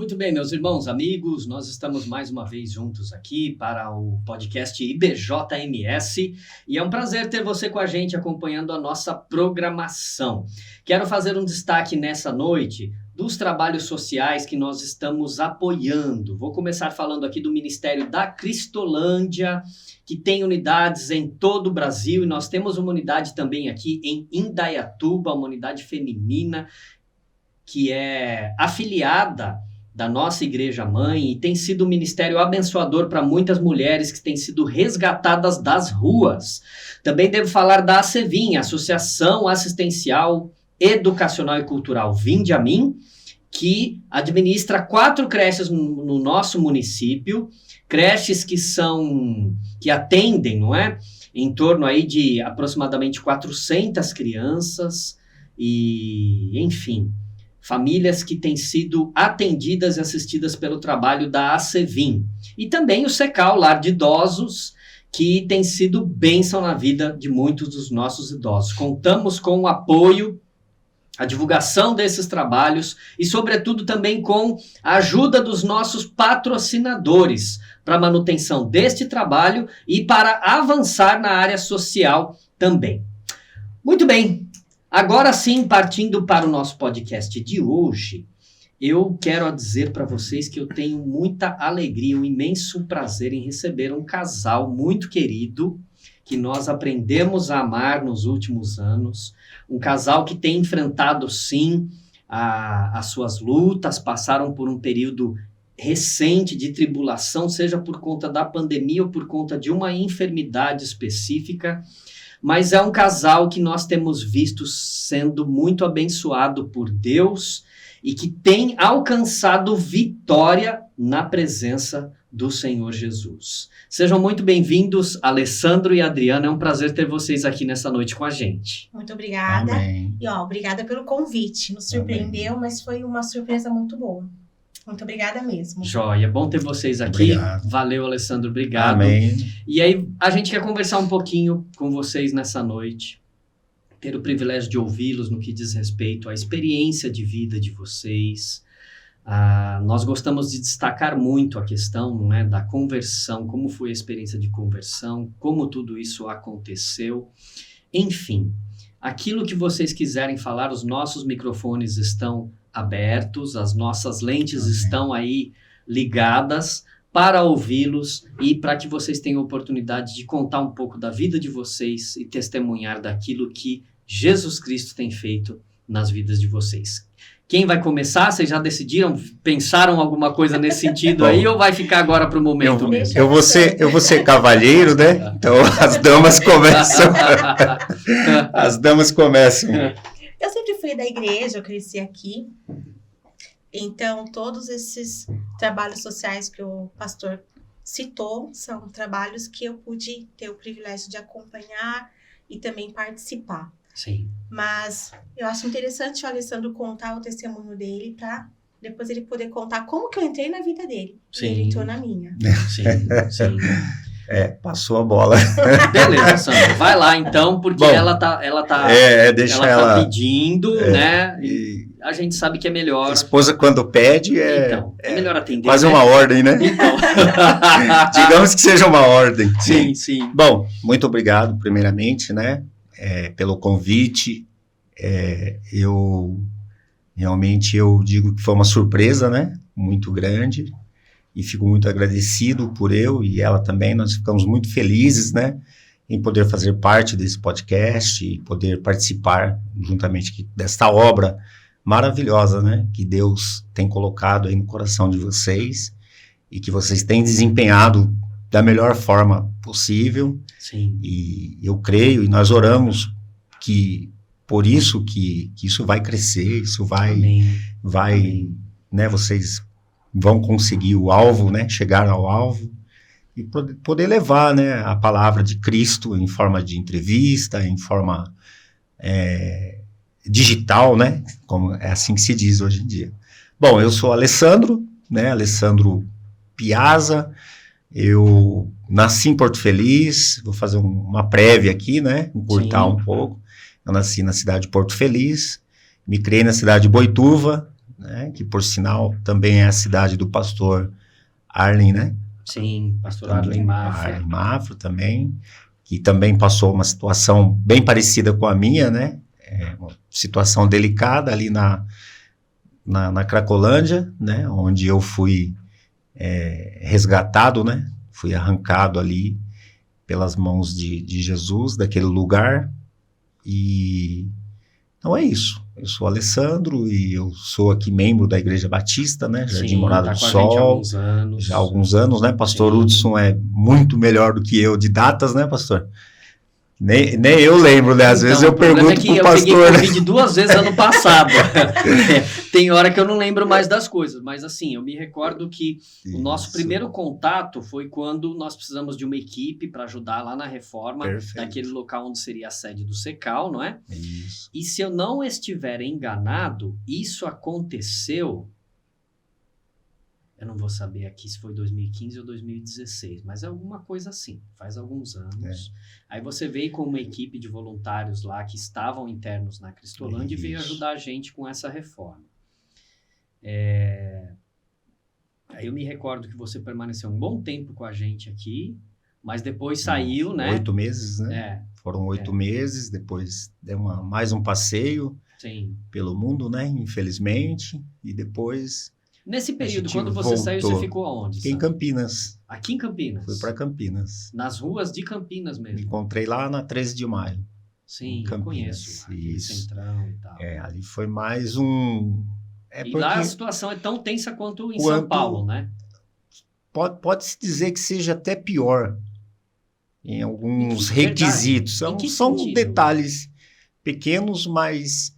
Muito bem, meus irmãos, amigos, nós estamos mais uma vez juntos aqui para o podcast IBJMS e é um prazer ter você com a gente acompanhando a nossa programação. Quero fazer um destaque nessa noite dos trabalhos sociais que nós estamos apoiando. Vou começar falando aqui do Ministério da Cristolândia, que tem unidades em todo o Brasil, e nós temos uma unidade também aqui em Indaiatuba, uma unidade feminina, que é afiliada da nossa igreja mãe e tem sido um ministério abençoador para muitas mulheres que têm sido resgatadas das ruas. Também devo falar da ACEVIM, Associação Assistencial, Educacional e Cultural Vinde a Mim, que administra 4 creches no nosso município, creches que atendem, não é? Em torno aí de aproximadamente 400 crianças e, enfim, famílias que têm sido atendidas e assistidas pelo trabalho da ACEVIM. E também o SECAL, Lar de Idosos, que tem sido bênção na vida de muitos dos nossos idosos. Contamos com o apoio, a divulgação desses trabalhos e, sobretudo, também com a ajuda dos nossos patrocinadores para a manutenção deste trabalho e para avançar na área social também. Muito bem. Agora sim, partindo para o nosso podcast de hoje, eu quero dizer para vocês que eu tenho muita alegria, um imenso prazer em receber um casal muito querido, que nós aprendemos a amar nos últimos anos, um casal que tem enfrentado, sim, as suas lutas, passaram por um período recente de tribulação, seja por conta da pandemia ou por conta de uma enfermidade específica, mas é um casal que nós temos visto sendo muito abençoado por Deus e que tem alcançado vitória na presença do Senhor Jesus. Sejam muito bem-vindos, Alessandro e Adriana. É um prazer ter vocês aqui nessa noite com a gente. Muito obrigada. Amém. E obrigada pelo convite. Nos surpreendeu, mas foi uma surpresa muito boa. Muito obrigada mesmo. Joia, bom ter vocês aqui. Obrigado. Valeu, Alessandro, obrigado. Amém. E aí, a gente quer conversar um pouquinho com vocês nessa noite, ter o privilégio de ouvi-los no que diz respeito à experiência de vida de vocês. Nós gostamos de destacar muito a questão, não é, da conversão, como foi a experiência de conversão, como tudo isso aconteceu. Enfim, aquilo que vocês quiserem falar, os nossos microfones estão abertos, as nossas lentes estão aí ligadas para ouvi-los e para que vocês tenham a oportunidade de contar um pouco da vida de vocês e testemunhar daquilo que Jesus Cristo tem feito nas vidas de vocês. Quem vai começar? Vocês já decidiram? Pensaram alguma coisa nesse sentido aí ou vai ficar agora para o momento mesmo? Eu vou ser cavalheiro, né? Então as damas começam. As damas começam. Eu sempre fui da igreja, eu cresci aqui. Então, todos esses trabalhos sociais que o pastor citou são trabalhos que eu pude ter o privilégio de acompanhar e também participar. Sim. Mas eu acho interessante o Alessandro contar o testemunho dele para depois ele poder contar como que eu entrei na vida dele. Sim. Ele entrou na minha. Sim, sim. Passou a bola. Beleza, Sandra. Vai lá então, porque Bom, ela tá deixa ela tá pedindo, né? E a gente sabe que é melhor. A esposa, quando pede, Então, é melhor atender. quase né? uma ordem, né? Então. Digamos que seja uma ordem. Sim, sim. Bom, muito obrigado, primeiramente, né? Pelo convite. Eu digo que foi uma surpresa, né? Muito grande. E fico muito agradecido por eu e ela também. Nós ficamos muito felizes, né, em poder fazer parte desse podcast e poder participar juntamente desta obra maravilhosa, né, que Deus tem colocado aí no coração de vocês e que vocês têm desempenhado da melhor forma possível. Sim. E eu creio e nós oramos que por isso que isso vai crescer, isso Amém. Amém. Né, vocês vão conseguir o alvo, né, chegar ao alvo e poder levar, né, a palavra de Cristo em forma de entrevista, em forma digital, né, como é assim que se diz hoje em dia. Bom, eu sou Alessandro, né, Alessandro Piazza, eu nasci em Porto Feliz, vou fazer uma prévia aqui, né, encurtar um pouco. Eu nasci na cidade de Porto Feliz, me criei na cidade de Boituva, né? Que por sinal também é a cidade do pastor Arlen, né? Sim, pastor Arlen Mafra. Arlen Mafra também, que também passou uma situação bem parecida com a minha, né? Uma situação delicada ali na Cracolândia, né? Onde eu fui resgatado, né? Fui arrancado ali pelas mãos de Jesus daquele lugar. E então é isso. Eu sou Alessandro e eu sou aqui membro da Igreja Batista, né? Jardim Morada do Sol. Já há alguns anos, né? Pastor Hudson é muito melhor do que eu de datas, né, pastor? Nem eu lembro, né? Às vezes eu pergunto pro pastor. Eu peguei Covid 2 vezes ano passado. Tem hora que eu não lembro mais das coisas, mas assim, eu me recordo que o nosso primeiro contato foi quando nós precisamos de uma equipe para ajudar lá na reforma daquele local onde seria a sede do Secal, não é? Isso. E se eu não estiver enganado, isso aconteceu... Eu não vou saber aqui se foi 2015 ou 2016, mas é alguma coisa assim, faz alguns anos. Aí você veio com uma equipe de voluntários lá que estavam internos na Cristolândia e veio ajudar a gente com essa reforma. Aí eu me recordo que você permaneceu um bom tempo com a gente aqui, mas depois saiu, né? 8 meses, né? Foram 8 meses, depois deu mais um passeio pelo mundo, né? Infelizmente, e depois... Nesse período, quando você saiu, você ficou aonde? Fiquei em Campinas. Aqui em Campinas? Fui para Campinas. Nas ruas de Campinas mesmo? Me encontrei lá na 13 de maio. Sim, eu conheço. Aquele centrão e tal. Ali foi mais um... E lá a situação é tão tensa quanto em São Paulo, né? Pode-se dizer que seja até pior em alguns requisitos. São detalhes pequenos, mas...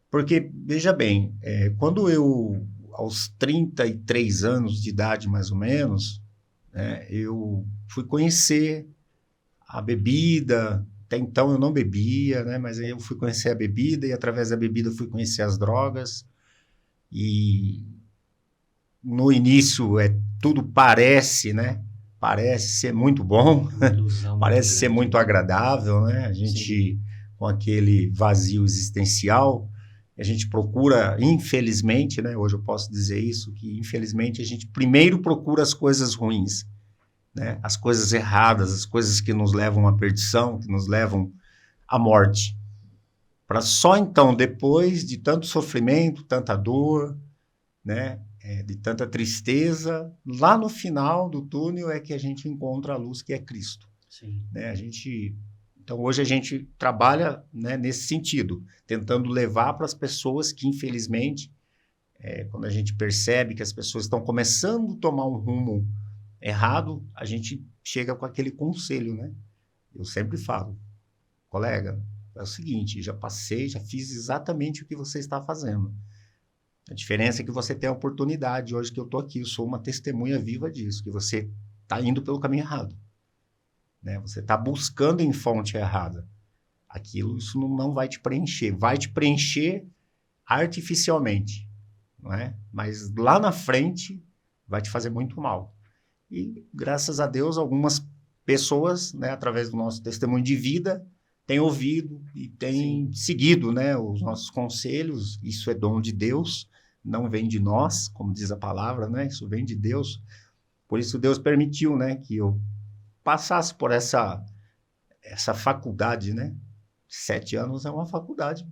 Porque, veja bem, quando eu... aos 33 anos de idade, mais ou menos, né, eu fui conhecer a bebida. Até então eu não bebia, né, mas aí eu fui conhecer a bebida e através da bebida eu fui conhecer as drogas. E no início tudo parece, né? Parece ser muito bom, parece ser muito agradável, né? A gente, com aquele vazio existencial... A gente procura, infelizmente, né? Hoje eu posso dizer isso, que infelizmente a gente primeiro procura as coisas ruins, né? As coisas erradas, as coisas que nos levam à perdição, que nos levam à morte. Para só então, depois de tanto sofrimento, tanta dor, né? De tanta tristeza, lá no final do túnel é que a gente encontra a luz que é Cristo. Sim. Né? Então, hoje a gente trabalha, né, nesse sentido, tentando levar para as pessoas que, infelizmente, quando a gente percebe que as pessoas estão começando a tomar um rumo errado, a gente chega com aquele conselho, né? Eu sempre falo, colega, é o seguinte, já fiz exatamente o que você está fazendo. A diferença é que você tem a oportunidade, hoje que eu estou aqui, eu sou uma testemunha viva disso, que você está indo pelo caminho errado. Né? Você está buscando em fonte errada. Isso não vai te preencher. Vai te preencher artificialmente. Não é? Mas lá na frente vai te fazer muito mal. E, graças a Deus, algumas pessoas, né, através do nosso testemunho de vida, têm ouvido e têm seguido, né, os nossos conselhos. Isso é dom de Deus, não vem de nós, como diz a palavra, né? Isso vem de Deus. Por isso Deus permitiu, né, que eu passasse por essa faculdade, né? 7 anos é uma faculdade,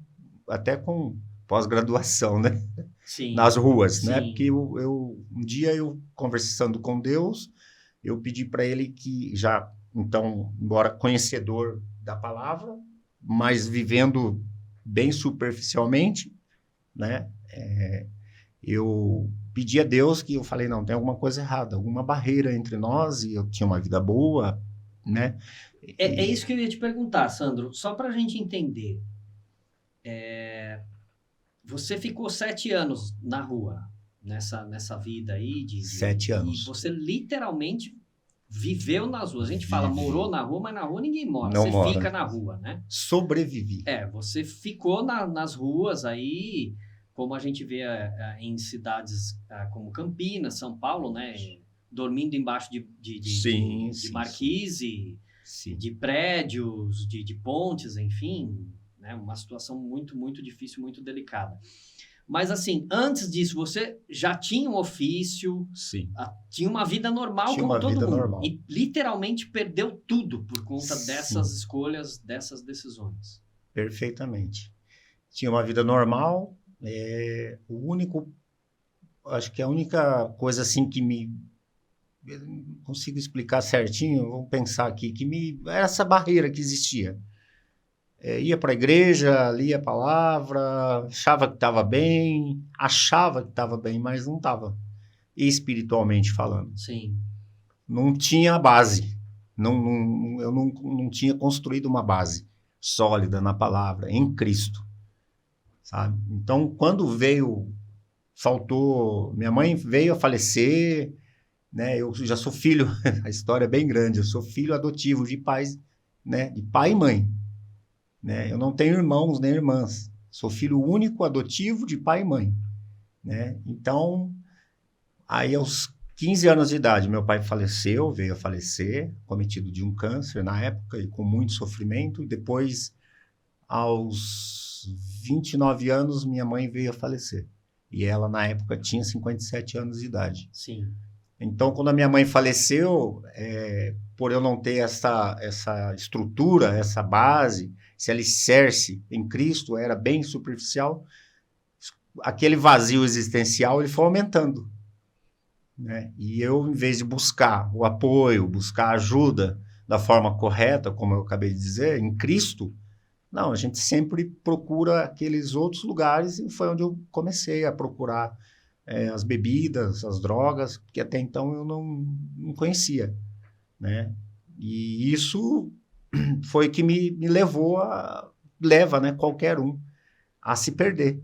até com pós-graduação, né? Sim. Nas ruas, Sim. né? Porque um dia eu conversando com Deus, eu pedi para ele que já, então, embora conhecedor da palavra, mas vivendo bem superficialmente, né? Eu pedi a Deus que eu falei, não, tem alguma coisa errada, alguma barreira entre nós, e eu tinha uma vida boa, né? É isso que eu ia te perguntar, Sandro, só para a gente entender. Você ficou 7 anos na rua, nessa vida aí 7 anos. E você literalmente viveu nas ruas. A gente fala morou na rua, mas na rua ninguém mora. Não você mora. fica na rua, né? Sobrevivi. Você ficou nas ruas aí, como a gente vê em cidades como Campinas, São Paulo, né? Dormindo embaixo de marquise, de prédios, de pontes, enfim, né? Uma situação muito, muito difícil, muito delicada. Mas assim, antes disso, você já tinha um ofício, Sim. tinha uma vida normal Tinha como uma todo vida mundo. normal. E literalmente perdeu tudo por conta Sim. dessas escolhas, dessas decisões. Perfeitamente. Tinha uma vida normal. Acho que a única coisa assim que eu não consigo explicar certinho, vamos pensar aqui, era essa barreira que existia. Ia para a igreja, lia a palavra, achava que estava bem, mas não estava, espiritualmente falando. Sim. Não tinha base, eu não tinha construído uma base sólida na palavra, em Cristo, sabe? Então, quando minha mãe veio a falecer, né? Eu já sou filho, a história é bem grande, eu sou filho adotivo de pais, né? De pai e mãe. Né? Eu não tenho irmãos nem irmãs. Sou filho único, adotivo, de pai e mãe. Né? Então, aí aos 15 anos de idade, meu pai veio a falecer, cometido de um câncer na época e com muito sofrimento. E depois, aos 29 anos, minha mãe veio a falecer. E ela, na época, tinha 57 anos de idade. Sim. Então, quando a minha mãe faleceu, por eu não ter essa estrutura, essa base, esse alicerce em Cristo, era bem superficial, aquele vazio existencial ele foi aumentando. Né? E eu, em vez de buscar o apoio, buscar a ajuda da forma correta, como eu acabei de dizer, em Cristo, não, a gente sempre procura aqueles outros lugares, e foi onde eu comecei a procurar as bebidas, as drogas, que até então eu não conhecia, né? E isso foi que me levou leva, né, qualquer um a se perder,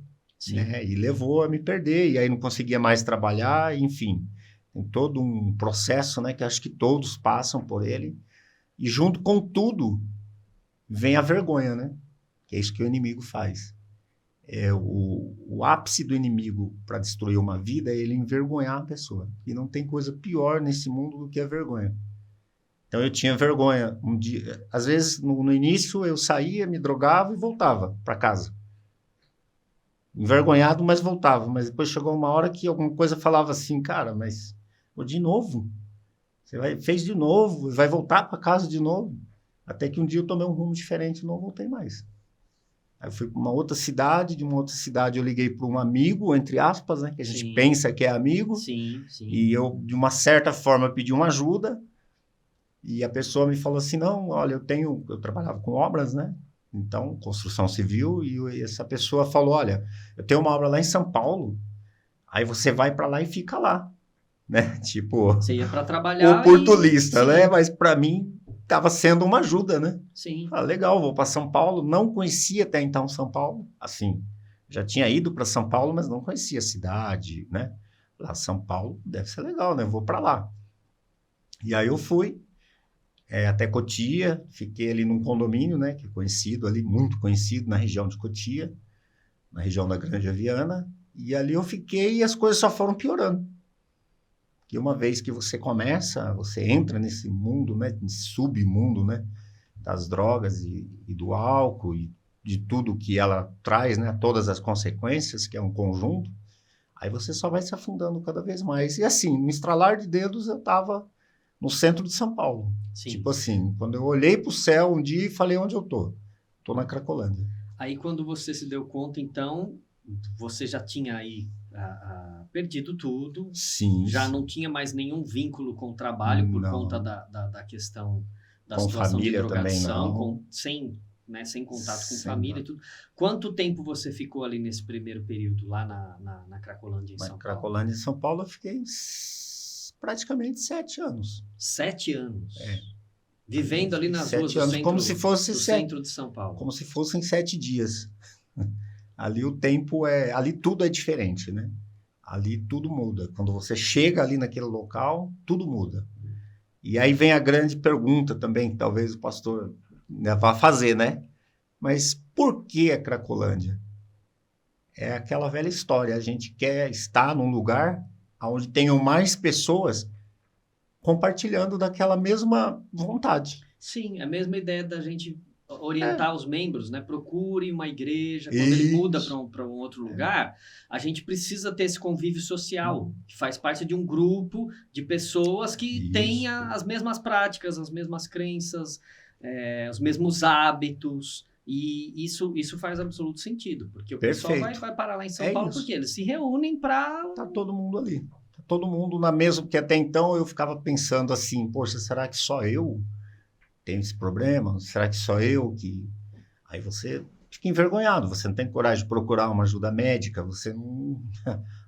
né? E levou a me perder, e aí não conseguia mais trabalhar, enfim, tem todo um processo, né, que acho que todos passam por ele, e junto com tudo vem a vergonha, né? Que é isso que o inimigo faz. O ápice do inimigo para destruir uma vida é ele envergonhar a pessoa. E não tem coisa pior nesse mundo do que a vergonha. Então eu tinha vergonha. Um dia, às vezes, no início, eu saía, me drogava e voltava para casa. Envergonhado, mas voltava. Mas depois chegou uma hora que alguma coisa falava assim, cara, mas de novo? Fez de novo, vai voltar para casa de novo. Até que um dia eu tomei um rumo diferente e não voltei mais. Aí eu fui para uma outra cidade, de uma outra cidade eu liguei para um amigo, entre aspas, né, que a gente pensa que é amigo. Sim, sim. E eu, de uma certa forma, pedi uma ajuda. E a pessoa me falou assim, não, olha, eu trabalhava com obras, né? Então, construção civil, e essa pessoa falou, olha, eu tenho uma obra lá em São Paulo, aí você vai para lá e fica lá, né? Tipo, você ia para trabalhar oportunista, né? Mas para mim estava sendo uma ajuda, né? Sim. Ah, legal, vou para São Paulo. Não conhecia até então São Paulo. Assim, já tinha ido para São Paulo, mas não conhecia a cidade, né? Lá São Paulo deve ser legal, né? Vou para lá. E aí eu fui até Cotia, fiquei ali num condomínio, né? Que é conhecido ali, muito conhecido na região de Cotia, na região da Granja Viana. E ali eu fiquei e as coisas só foram piorando. Que uma vez que você entra nesse mundo, né, nesse submundo, né, das drogas e do álcool e de tudo que ela traz, né, todas as consequências, que é um conjunto, aí você só vai se afundando cada vez mais. E assim, no estralar de dedos, eu estava no centro de São Paulo. Sim. Tipo assim, quando eu olhei para o céu um dia e falei, onde eu tô? Tô na Cracolândia. Aí quando você se deu conta, então, você já tinha aí perdido tudo, sim, já não tinha mais nenhum vínculo com o trabalho por conta da questão da com situação família de drogação, também não. sem contato com Sem família e tudo. Quanto tempo você ficou ali nesse primeiro período, lá na Cracolândia, em São Paulo? Na Cracolândia, em São Paulo, eu fiquei praticamente 7 anos. 7 anos? Vivendo ali nas ruas do centro, como se fosse centro de São Paulo. Como se fossem 7 dias. Ali o tempo ali tudo é diferente, né? Ali tudo muda. Quando você chega ali naquele local, tudo muda. E aí vem a grande pergunta também, que talvez o pastor vá fazer, né? Mas por que a Cracolândia? É aquela velha história. A gente quer estar num lugar onde tenham mais pessoas compartilhando daquela mesma vontade. Sim, a mesma ideia da gente orientar os membros, né? Procure uma igreja. Quando ele muda para um outro lugar, a gente precisa ter esse convívio social, que faz parte de um grupo de pessoas que têm as mesmas práticas, as mesmas crenças, os mesmos hábitos. E isso faz absoluto sentido, porque o pessoal vai parar lá em São Paulo porque eles se reúnem para... Tá todo mundo ali. Tá todo mundo na mesma, porque até então eu ficava pensando assim, poxa, será que só eu tenho esse problema? Será que só eu que... Aí você fica envergonhado, você não tem coragem de procurar uma ajuda médica, você não...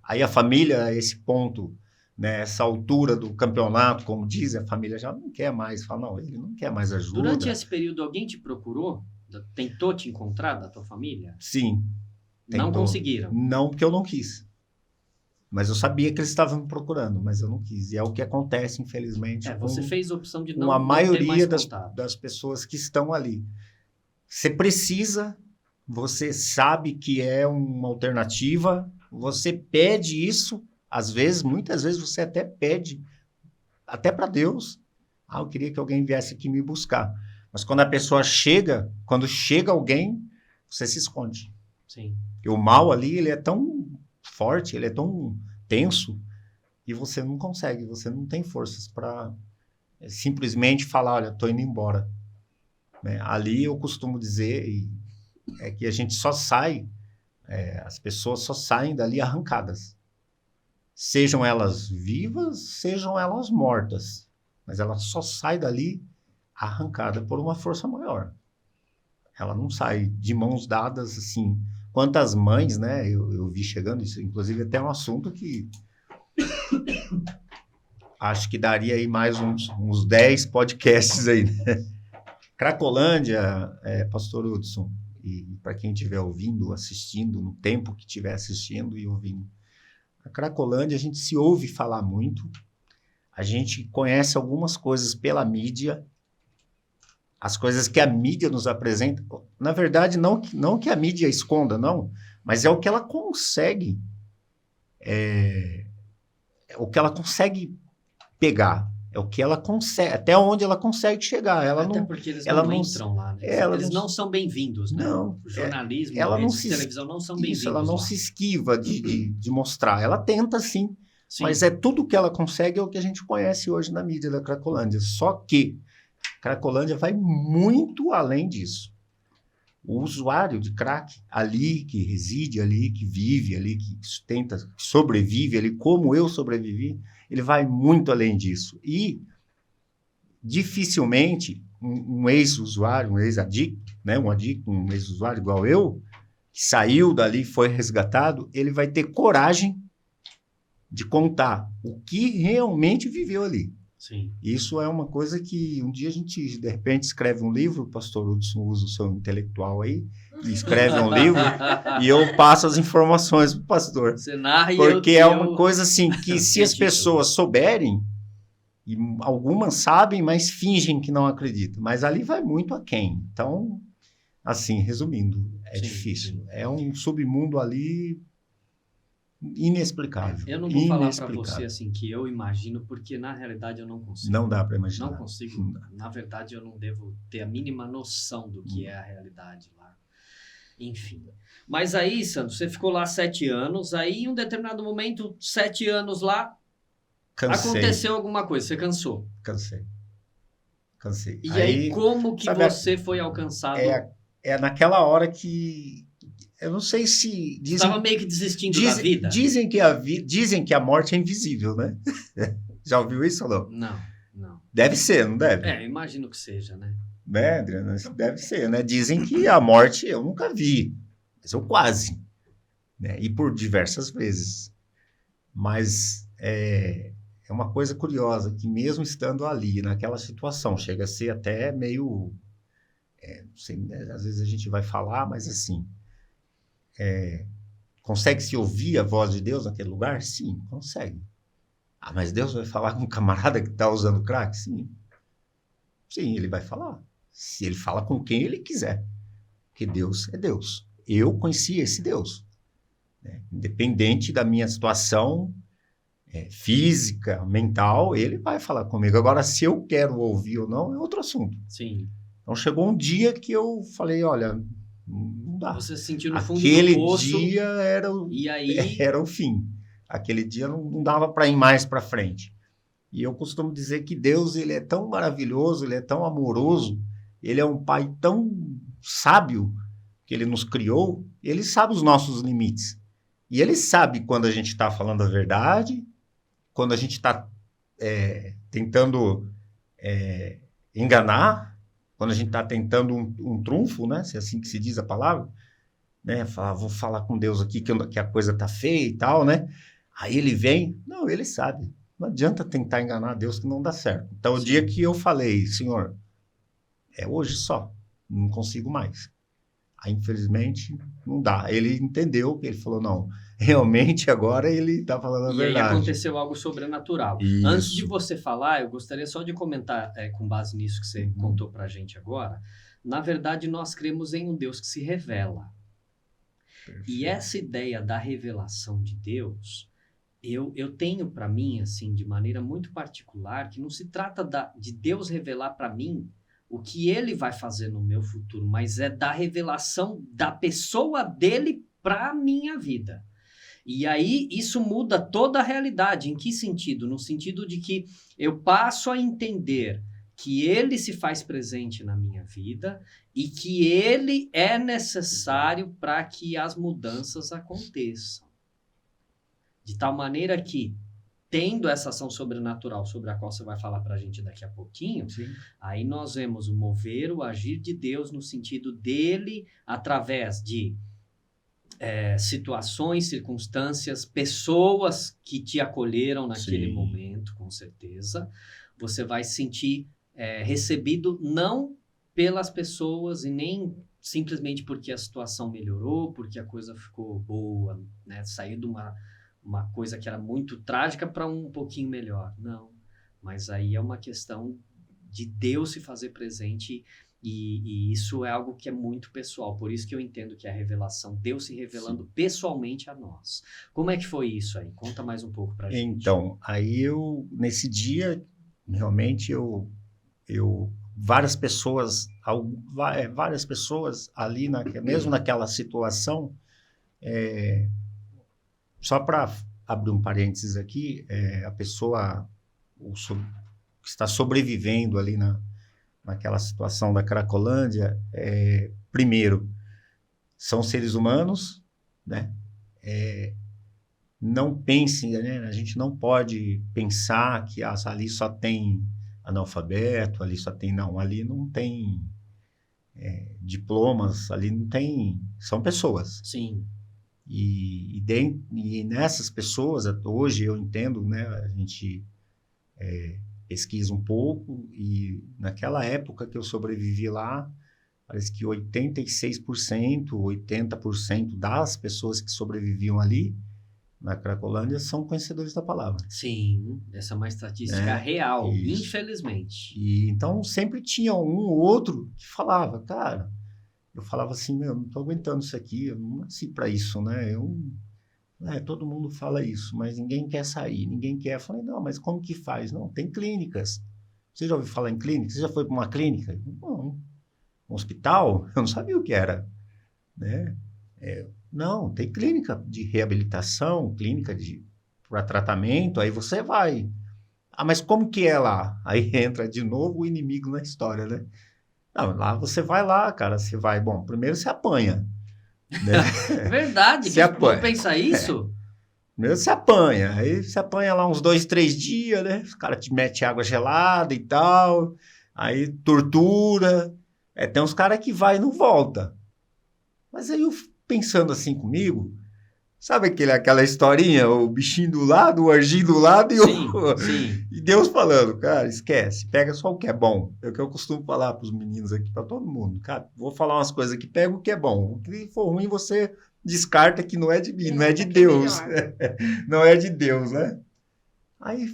Aí a família, a esse ponto, né, essa altura do campeonato, como dizem, a família já não quer mais, fala, não, ele não quer mais ajuda. Durante esse período, alguém te procurou? Tentou te encontrar da tua família? Sim. Não conseguiram? Não, porque eu não quis. Mas eu sabia que eles estavam me procurando, mas eu não quis. E é o que acontece, infelizmente. Você fez a opção de não, com a maioria ter mais das pessoas que estão ali. Você precisa, você sabe que é uma alternativa, você pede isso, às vezes, muitas vezes você até pede, até para Deus. Eu queria que alguém viesse aqui me buscar. Mas quando a pessoa chega, quando chega alguém, você se esconde. Sim. E o mal ali, ele é tão forte, ele é tão tenso, e você não consegue, você não tem forças para simplesmente falar, olha, estou indo embora. Né? Ali eu costumo dizer é que a gente só sai, as pessoas só saem dali arrancadas. Sejam elas vivas, sejam elas mortas. Mas ela só sai dali arrancada por uma força maior. Ela não sai de mãos dadas, assim. Quantas mães, né? Eu vi chegando, isso inclusive até um assunto que acho que daria aí mais uns 10 podcasts aí, né? Cracolândia, Pastor Hudson, e para quem estiver ouvindo, assistindo, no tempo que estiver assistindo e ouvindo. A Cracolândia, a gente se ouve falar muito, a gente conhece algumas coisas pela mídia, as coisas que a mídia nos apresenta, na verdade, não que a mídia esconda, não, mas é o que ela consegue, o que ela consegue pegar, é o que ela consegue, até onde ela consegue chegar. Até porque eles não entram lá, né? Eles não são bem-vindos, né? Não, o jornalismo, ela a televisão não são bem-vindos. Ela não se esquiva de mostrar, ela tenta sim, mas tudo que ela consegue é o que a gente conhece hoje na mídia da Cracolândia, só que Cracolândia vai muito além disso. O usuário de crack, ali, que reside ali, que vive ali, que tenta, que sobrevive ali, como eu sobrevivi, ele vai muito além disso. E, dificilmente, um ex-usuário, um ex-adicto, né, um ex-usuário igual eu, que saiu dali, foi resgatado, ele vai ter coragem de contar o que realmente viveu ali. Sim. Isso é uma coisa que um dia a gente, de repente, escreve um livro, o pastor Hudson usa o seu intelectual aí, e escreve um livro, e eu passo as informações para o pastor. Você narra porque é uma coisa assim, que se as pessoas souberem, e algumas sabem, mas fingem que não acreditam, mas ali vai muito aquém. Então, assim, resumindo, difícil. Sim. É um submundo ali inexplicável. Eu não vou falar para você assim que eu imagino, porque na realidade eu não consigo. Não dá para imaginar. Não consigo. Na verdade, eu não devo ter a mínima noção do que é a realidade lá. Enfim. Mas aí, Sandro, você ficou lá 7 anos, aí em um determinado momento, 7 anos lá, cansei. Aconteceu alguma coisa, você cansou. Cansei. E aí como que você foi alcançado? É naquela hora que... Eu não sei se... Estava meio que desistindo da vida. Dizem que a morte é invisível, né? Já ouviu isso ou não? Não. Deve ser, não deve? Eu imagino que seja, né? Né, Adriana? Deve ser, né? Dizem que a morte eu nunca vi, mas eu quase. Né? E por diversas vezes. Mas é uma coisa curiosa, que mesmo estando ali, naquela situação, chega a ser até meio... não sei, né? Às vezes a gente vai falar, mas assim... consegue-se ouvir a voz de Deus naquele lugar? Sim, consegue. Mas Deus vai falar com um camarada que está usando crack? Sim. Sim, ele vai falar. Se ele fala com quem ele quiser. Porque Deus é Deus. Eu conheci esse Deus. Né? Independente da minha situação física, mental, ele vai falar comigo. Agora, se eu quero ouvir ou não, é outro assunto. Sim. Então chegou um dia que eu falei, olha, não dá. Você se sentiu no fundo Aquele do poço. dia E aí... era o fim. Aquele dia não dava para ir mais para frente. E eu costumo dizer que Deus, ele é tão maravilhoso, ele é tão amoroso, ele é um pai tão sábio, que ele nos criou, ele sabe os nossos limites. E ele sabe quando a gente está falando a verdade, quando a gente está tentando enganar, quando a gente está tentando um trunfo, né? Se é assim que se diz a palavra, né? Vou falar com Deus aqui que a coisa está feia e tal, né? Aí ele vem, não, ele sabe. Não adianta tentar enganar Deus que não dá certo. Então, o dia que eu falei, Senhor, é hoje só, não consigo mais. Aí, infelizmente, não dá. Ele entendeu, ele falou, não, realmente agora ele está falando a verdade. E aí aconteceu algo sobrenatural. Isso. Antes de você falar, eu gostaria só de comentar, com base nisso que você contou pra gente agora. Na verdade, nós cremos em um Deus que se revela. Perfeito. E essa ideia da revelação de Deus... Eu tenho para mim, assim, de maneira muito particular, que não se trata de Deus revelar para mim o que ele vai fazer no meu futuro, mas é da revelação da pessoa dele para a minha vida. E aí isso muda toda a realidade. Em que sentido? No sentido de que eu passo a entender que ele se faz presente na minha vida e que ele é necessário para que as mudanças aconteçam. De tal maneira que, tendo essa ação sobrenatural sobre a qual você vai falar para a gente daqui a pouquinho, sim, aí nós vemos o mover, o agir de Deus no sentido dele, através de situações, circunstâncias, pessoas que te acolheram naquele sim, momento, com certeza. Você vai se sentir recebido não pelas pessoas e nem simplesmente porque a situação melhorou, porque a coisa ficou boa, né? Saiu de uma coisa que era muito trágica para um pouquinho melhor. Não, mas aí é uma questão de Deus se fazer presente e isso é algo que é muito pessoal. Por isso que eu entendo que é a revelação, Deus se revelando sim, pessoalmente a nós. Como é que foi isso aí? Conta mais um pouco pra gente. Então, aí nesse dia, realmente várias pessoas ali, mesmo naquela situação, só para abrir um parênteses aqui, a pessoa que está sobrevivendo ali naquela situação da Cracolândia, primeiro, são seres humanos, né? Não pensem, né? A gente não pode pensar que ali só tem analfabeto, ali só tem... Não, ali não tem diplomas, ali não tem... São pessoas. Sim. E nessas pessoas, hoje eu entendo, né, a gente pesquisa um pouco, e naquela época que eu sobrevivi lá, parece que 86%, 80% das pessoas que sobreviviam ali, na Cracolândia, são conhecedores da palavra. Sim, essa é uma estatística real, isso, infelizmente. E então sempre tinha um ou outro que falava, cara... Eu falava assim, meu, não estou aguentando isso aqui, eu não nasci para isso, né? Todo mundo fala isso, mas ninguém quer sair, ninguém quer. Eu falei, não, mas como que faz? Não, tem clínicas. Você já ouviu falar em clínica? Você já foi para uma clínica? Não. Um hospital? Eu não sabia o que era, né? Não, tem clínica de reabilitação, clínica para tratamento, aí você vai. Ah, mas como que é lá? Aí entra de novo o inimigo na história, né? Não, lá você vai lá, cara, você vai... Bom, primeiro você apanha. Né? Verdade, você apanha. Pensa isso? Primeiro você apanha, aí você apanha lá uns 2, 3 dias, né? Os caras te metem água gelada e tal, aí tortura. Tem uns caras que vai e não volta. Mas aí eu pensando assim comigo... Sabe aquela historinha, o bichinho do lado, o anjinho do lado sim. E Deus falando, cara, esquece, pega só o que é bom. É o que eu costumo falar para os meninos aqui, para todo mundo. Cara, vou falar umas coisas aqui, pega o que é bom. O que for ruim, você descarta que não é de mim, não é de Deus. Não é de Deus, né? Aí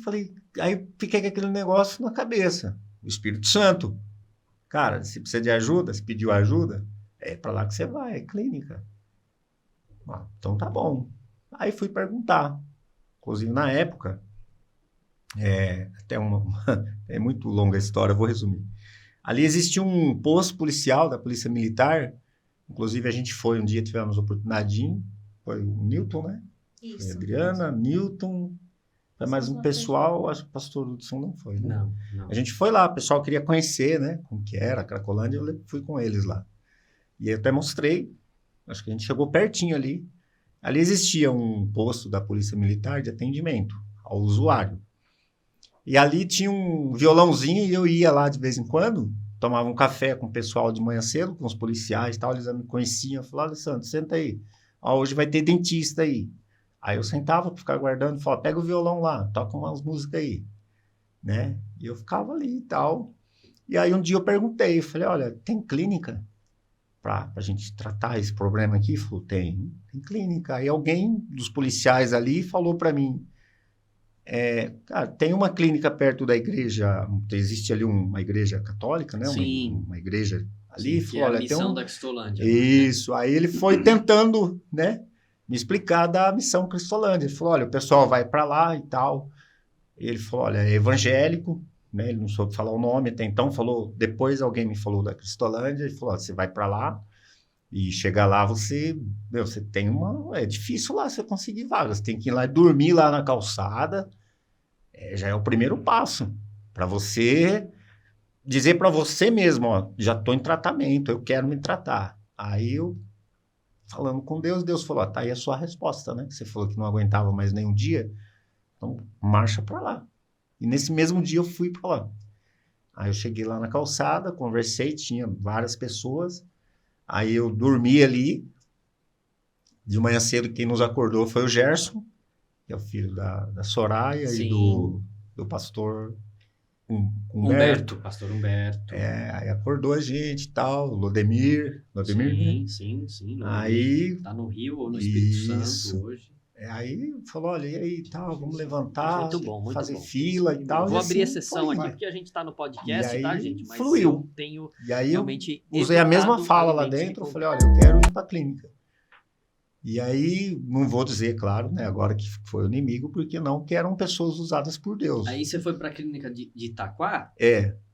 fiquei com aquele negócio na cabeça. O Espírito Santo. Cara, se precisa de ajuda, se pediu ajuda, é para lá que você vai, é clínica. Então tá bom. Aí fui perguntar. Inclusive, na época, é muito longa a história, vou resumir. Ali existia um posto policial da Polícia Militar, inclusive a gente foi um dia, tivemos a oportunidade de ir, foi o Newton, né? Foi a Isso. Adriana, Newton, foi mais um pessoal, acho que o pastor Hudson não foi, né? Não. A gente foi lá, o pessoal queria conhecer, né, como que era a Cracolândia, eu fui com eles lá. E eu até mostrei, acho que a gente chegou pertinho ali. Ali existia um posto da Polícia Militar de atendimento ao usuário. E ali tinha um violãozinho e eu ia lá de vez em quando, tomava um café com o pessoal de manhã cedo, com os policiais e tal, eles me conheciam, eu falava, Alessandro, senta aí, ó, hoje vai ter dentista aí. Aí eu sentava para ficar guardando e falava, pega o violão lá, toca umas músicas aí, né? E eu ficava ali e tal. E aí um dia eu perguntei, eu falei, olha, tem clínica para a gente tratar esse problema aqui? Ele falou, tem clínica. Aí alguém dos policiais ali falou para mim, cara, tem uma clínica perto da igreja, existe ali uma igreja católica, né? Sim. Uma igreja ali. Sim, falou, que é a olha, missão da Cristolândia. Isso, aí ele foi tentando, né, me explicar da missão Cristolândia. Ele falou, olha, o pessoal vai para lá e tal. Ele falou, olha, é evangélico, né? Ele não soube falar o nome até então, falou, depois alguém me falou da Cristolândia, ele falou, ó, você vai para lá e chegar lá você tem é difícil lá você conseguir vaga, você tem que ir lá e dormir lá na calçada, já é o primeiro passo, para você dizer para você mesmo, ó, já estou em tratamento, eu quero me tratar. Aí eu, falando com Deus, Deus falou, ó, tá aí a sua resposta, né? Você falou que não aguentava mais nenhum dia, então marcha para lá. E nesse mesmo dia eu fui para lá. Aí eu cheguei lá na calçada, conversei, tinha várias pessoas, aí eu dormi ali, de manhã cedo quem nos acordou foi o Gerson, que é o filho da Soraya. Sim. E do pastor Humberto. Pastor Humberto. Aí acordou a gente e tal, Lodemir. Sim. Aí... Tá no Rio ou no Espírito Santo hoje. Aí falou, olha, e aí tal, vamos levantar, muito fazer bom. fila e tal. Vou e abrir assim, a sessão aqui, porque a gente tá no podcast, aí, tá, gente? Mas fluiu. eu tenho e aí realmente eu usei a mesma fala lá dentro, eu falei, olha, eu quero ir para a clínica. E aí, não vou dizer, claro, né, agora que foi o inimigo, porque não, que eram pessoas usadas por Deus. Aí você foi para a clínica de Itaquá?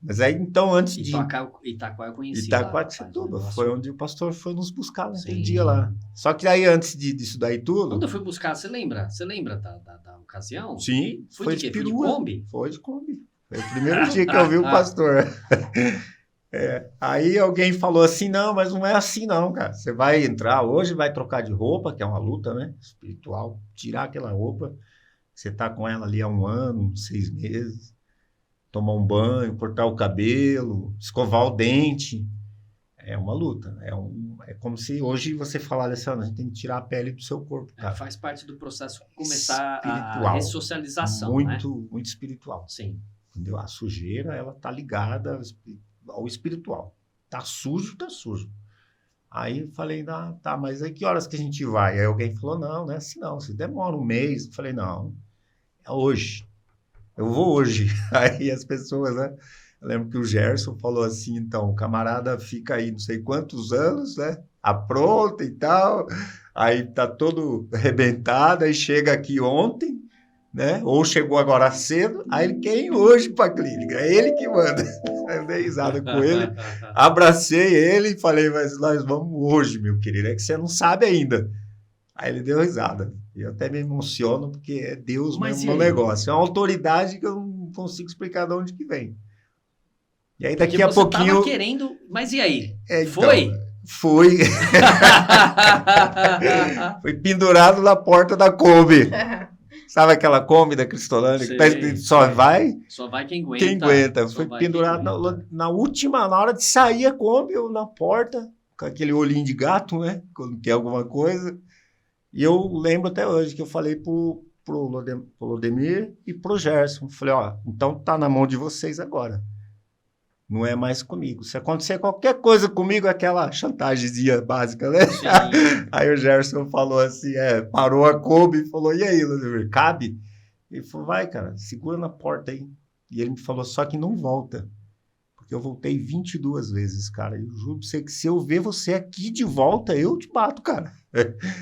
Mas aí então antes de... Itaquá eu conheci Itaquá-de-Setuba, foi onde o pastor foi nos buscar naquele dia lá. Só que aí antes disso daí tudo... Quando eu fui buscar, você lembra? Você lembra da ocasião? Sim, foi de quê? Foi de Kombi? Foi de Kombi. Foi o primeiro dia que eu vi o pastor. Aí alguém falou assim, não, mas não é assim não, cara. Você vai entrar hoje, vai trocar de roupa, que é uma luta, né, espiritual, tirar aquela roupa, você tá com ela ali há 1 ano, 6 meses, tomar um banho, cortar o cabelo, escovar o dente, é uma luta, é como se hoje você falar, Alessandro, a gente tem que tirar a pele do seu corpo, cara. Faz parte do processo começar espiritual, a ressocialização, muito espiritual. Sim. Entendeu? A sujeira, ela tá ligada ao espiritual. Tá sujo. Aí eu falei, tá, mas aí que horas que a gente vai? Aí alguém falou, não é assim não, se demora 1 mês. Eu falei, não, é hoje. Eu vou hoje. Aí as pessoas, né? Eu lembro que o Gerson falou assim, então, o camarada fica aí não sei quantos anos, né? Apronta e tal. Aí tá todo arrebentado, aí chega aqui ontem, né? Ou chegou agora cedo, aí ele quer ir hoje para a clínica, é ele que manda. Eu dei risada com ele, abracei ele e falei, mas nós vamos hoje, meu querido, é que você não sabe ainda. Aí ele deu risada. Eu até me emociono, porque é Deus mesmo no negócio. É uma autoridade que eu não consigo explicar de onde que vem. E aí daqui a pouquinho... Tava querendo, mas e aí? Então, foi? Fui. Fui pendurado na porta da Kombi. Sabe aquela Kombi da Cristolândia que tá escrito só vai quem aguenta. Quem aguenta. Fui pendurado na hora de sair a Kombi, eu na porta, com aquele olhinho de gato, né? Quando quer alguma coisa. E eu lembro até hoje que eu falei pro Lodemir e pro Gerson. Falei, ó, então tá na mão de vocês agora. Não é mais comigo. Se acontecer qualquer coisa comigo, aquela chantagemzinha básica, né? Aí o Gerson falou assim, parou a Kombi e falou, e aí, Lodemir, cabe? Ele falou, vai, cara, segura na porta aí. E ele me falou, só que não volta. Porque eu voltei 22 vezes, cara. Eu juro pra você que se eu ver você aqui de volta, eu te bato, cara.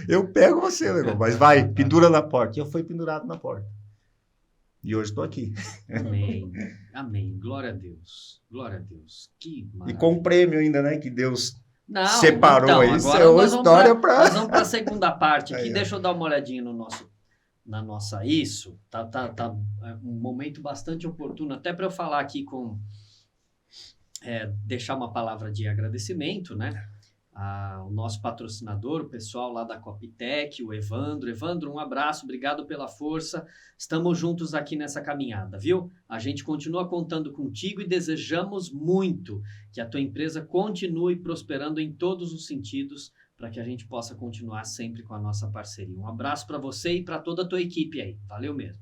Eu pego você, negócio. Mas vai, pendura na porta. E eu fui pendurado na porta. E hoje estou aqui. Amém. Amém. Glória a Deus. Glória a Deus. Que E maravilha. com o prêmio ainda, né? Que Deus Não, separou então, aí. Isso agora é uma nós vamos história Nós para... vamos para a segunda parte aqui. Aí, ó. Deixa eu dar uma olhadinha na nossa isso. Tá um momento bastante oportuno, até para eu falar aqui deixar uma palavra de agradecimento, né? O nosso patrocinador, o pessoal lá da Copitec, o Evandro. Evandro, um abraço, obrigado pela força. Estamos juntos aqui nessa caminhada, viu? A gente continua contando contigo e desejamos muito que a tua empresa continue prosperando em todos os sentidos para que a gente possa continuar sempre com a nossa parceria. Um abraço para você e para toda a tua equipe aí. Valeu mesmo.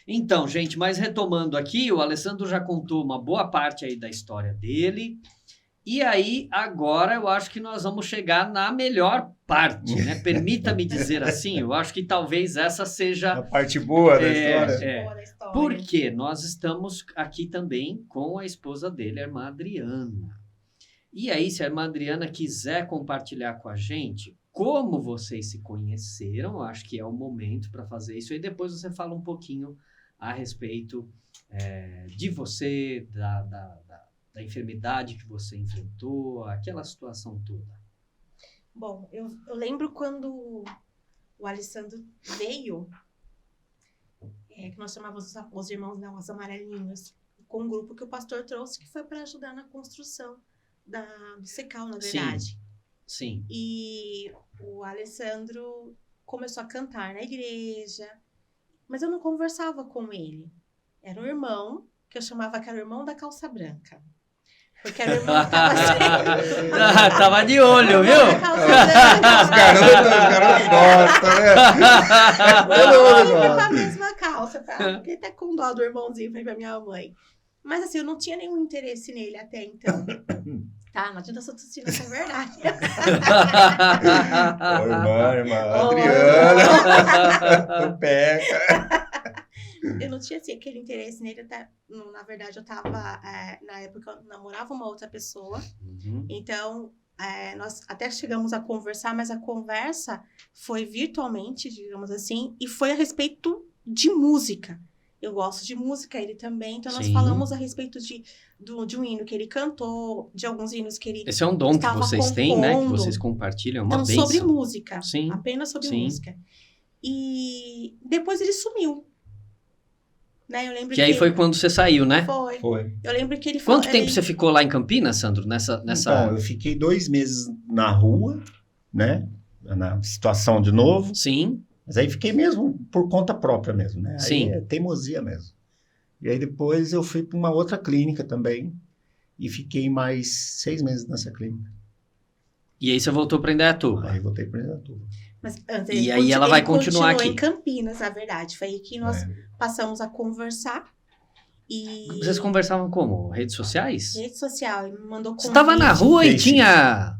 Então, gente, mas retomando aqui, o Alessandro já contou uma boa parte aí da história dele. E aí, agora, eu acho que nós vamos chegar na melhor parte, né? Permita-me dizer assim, eu acho que talvez essa seja... A parte boa da história. Boa da história. Porque nós estamos aqui também com a esposa dele, a irmã Adriana. E aí, se a irmã Adriana quiser compartilhar com a gente como vocês se conheceram, eu acho que é o momento para fazer isso. E depois você fala um pouquinho a respeito de você, da enfermidade que você enfrentou, aquela situação toda. Bom, eu lembro quando o Alessandro veio, que nós chamávamos os irmãos os amarelinhos, com um grupo que o pastor trouxe, que foi para ajudar na construção do Secal, na verdade. Sim. E o Alessandro começou a cantar na igreja, mas eu não conversava com ele. Era um irmão, que eu chamava que era o irmão da calça branca. Porque era o irmão que tava sempre... Tava de olho, viu? Os garotos gostam, né? Eu sempre com a mesma calça, tá? Fiquei até com dó do irmãozinho pra minha mãe. Mas assim, eu não tinha nenhum interesse nele até então. Tá, não adianta só tossir, essa é verdade. Oi, irmã Adriana. Peca. Eu não tinha assim, aquele interesse nele, até, na verdade eu tava, na época eu namorava uma outra pessoa, então nós até chegamos a conversar, mas a conversa foi virtualmente, digamos assim, e foi a respeito de música. Eu gosto de música, ele também, então nós falamos a respeito de um hino que ele cantou, de alguns hinos que ele Esse é um dom que vocês têm, né? Que vocês compartilham, é uma então, bênção. sobre música, Sim. apenas sobre música. E depois ele sumiu. Né? Eu lembro que aí foi quando você saiu, né? Foi. Eu lembro que ele falou... Quanto tempo você ficou lá em Campinas, Sandro? Nessa... Então, eu fiquei 2 meses na rua, né? Na situação de novo. Sim. Mas aí fiquei mesmo por conta própria mesmo, né? Aí Sim. é teimosia mesmo. E aí depois eu fui para uma outra clínica também e fiquei mais 6 meses nessa clínica. E aí você voltou para Indaiatuba? Aí voltei para Indaiatuba. Mas antes, e aí ela vai continuar aqui? Em Campinas, na verdade. Foi aí que nós passamos a conversar. E... Vocês conversavam como? Redes sociais? Rede social. Ele me mandou convite. Você estava na rua e tinha...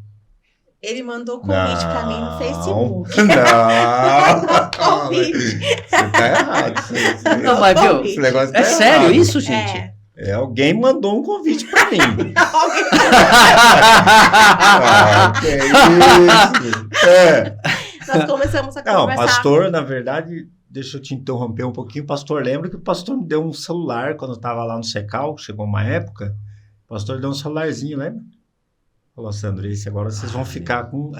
Ele mandou convite para mim no Facebook. Não! Convite. Você tá errado. Não, mas viu? Esse negócio É tá sério errado. isso, gente? Alguém mandou um convite para mim. Que isso? Nós começamos a conversar. Não, pastor, na verdade, deixa eu te interromper um pouquinho. O pastor, lembra que o pastor me deu um celular quando eu estava lá no Secal, chegou uma época, o pastor deu um celularzinho, lembra? Falou, Sandro, esse agora vocês vão ficar com...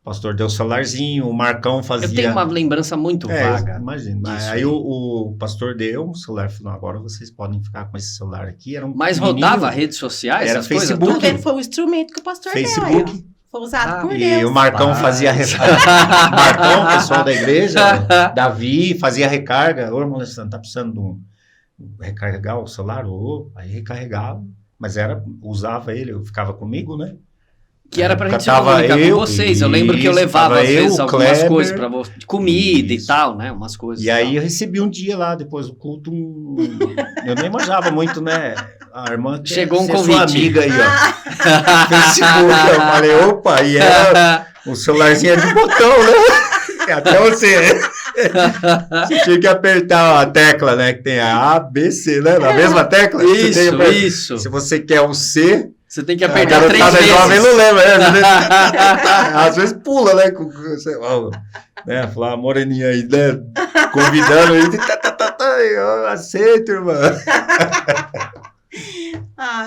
O pastor deu um celularzinho, o Marcão fazia... Eu tenho uma lembrança muito vaga. Imagina. Aí o pastor deu um celular, falou, agora vocês podem ficar com esse celular aqui. Era Mas rodava redes sociais, era essas Facebook. coisas? Foi o instrumento que o pastor Facebook. deu. Foi usado por E Deus. o Marcão fazia recarga. Marcão, pessoal da igreja, Davi, fazia recarga. Ô, irmão Alessandro, tá precisando de um recarregar o celular? Aí recarregava. Mas usava ele, eu ficava comigo, né? Que era pra gente se comunicar com vocês. Eu lembro que eu levava, às vezes, algumas coisas pra você, de comida e tal, né? Umas coisas. E aí eu recebi um dia lá, depois do culto, eu nem manjava muito, né? A irmã chegou um convite. Sua amiga aí, ó. Facebook, eu falei, opa, e era o celularzinho de botão, né? Até você tinha que apertar a tecla, né? Que tem a A, B, C, né? Na mesma tecla. Isso. Se você quer o C... Você tem que apertar 3 vezes. Jovem não lembra, às vezes pula, né? Falar, moreninha aí, né? Convidando aí. Ai, eu aceito, irmã.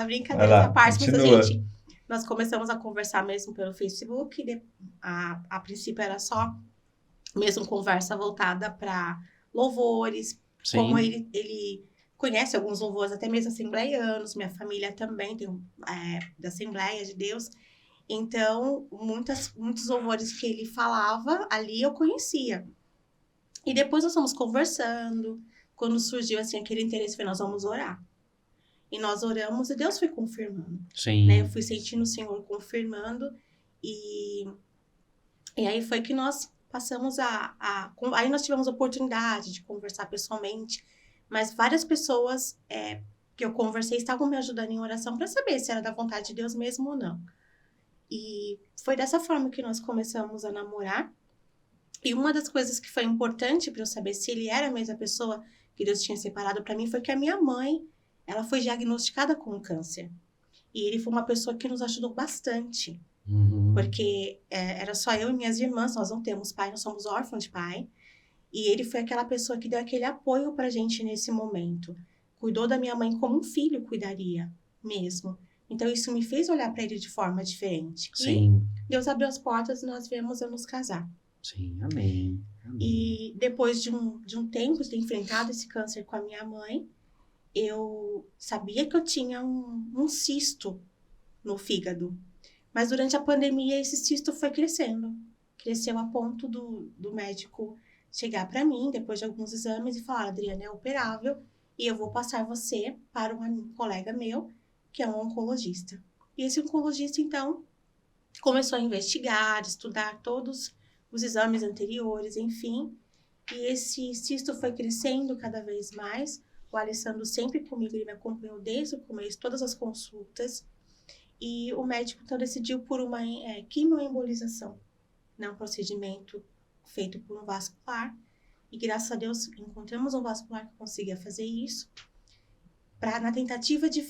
Brincadeira essa parte, mas continua. nós começamos a conversar mesmo pelo Facebook, a princípio era só mesmo conversa voltada para louvores, Sim. como ele conhece alguns louvores, até mesmo assembleianos, minha família também tem da Assembleia de Deus, então muitos louvores que ele falava ali eu conhecia. E depois nós fomos conversando, quando surgiu assim aquele interesse, nós vamos orar. E nós oramos e Deus foi confirmando. Sim. Né? Eu fui sentindo o Senhor confirmando e aí foi que nós passamos aí nós tivemos a oportunidade de conversar pessoalmente, mas várias pessoas que eu conversei estavam me ajudando em oração para saber se era da vontade de Deus mesmo ou não. E foi dessa forma que nós começamos a namorar. E uma das coisas que foi importante para eu saber se ele era a mesma pessoa que Deus tinha separado para mim foi que a minha mãe, ela foi diagnosticada com câncer. E ele foi uma pessoa que nos ajudou bastante. Porque era só eu e minhas irmãs, nós não temos pai, nós somos órfãos de pai. E ele foi aquela pessoa que deu aquele apoio pra gente nesse momento. Cuidou da minha mãe como um filho cuidaria mesmo. Então isso me fez olhar para ele de forma diferente. Sim. E Deus abriu as portas e nós viemos a nos casar. Sim, amém. E depois de um tempo de ter enfrentado esse câncer com a minha mãe, eu sabia que eu tinha um cisto no fígado. Mas durante a pandemia, esse cisto foi crescendo. Cresceu a ponto do médico chegar para mim, depois de alguns exames, e falar: Adriana, é operável e eu vou passar você para um colega meu, que é um oncologista. E esse oncologista, então, começou a investigar, estudar todos os exames anteriores, enfim. E esse cisto foi crescendo cada vez mais. O Alessandro sempre comigo, ele me acompanhou desde o começo, todas as consultas. E o médico, então, decidiu por uma quimioembolização, né? Um procedimento feito por um vascular. E, graças a Deus, encontramos um vascular que conseguia fazer isso, na tentativa de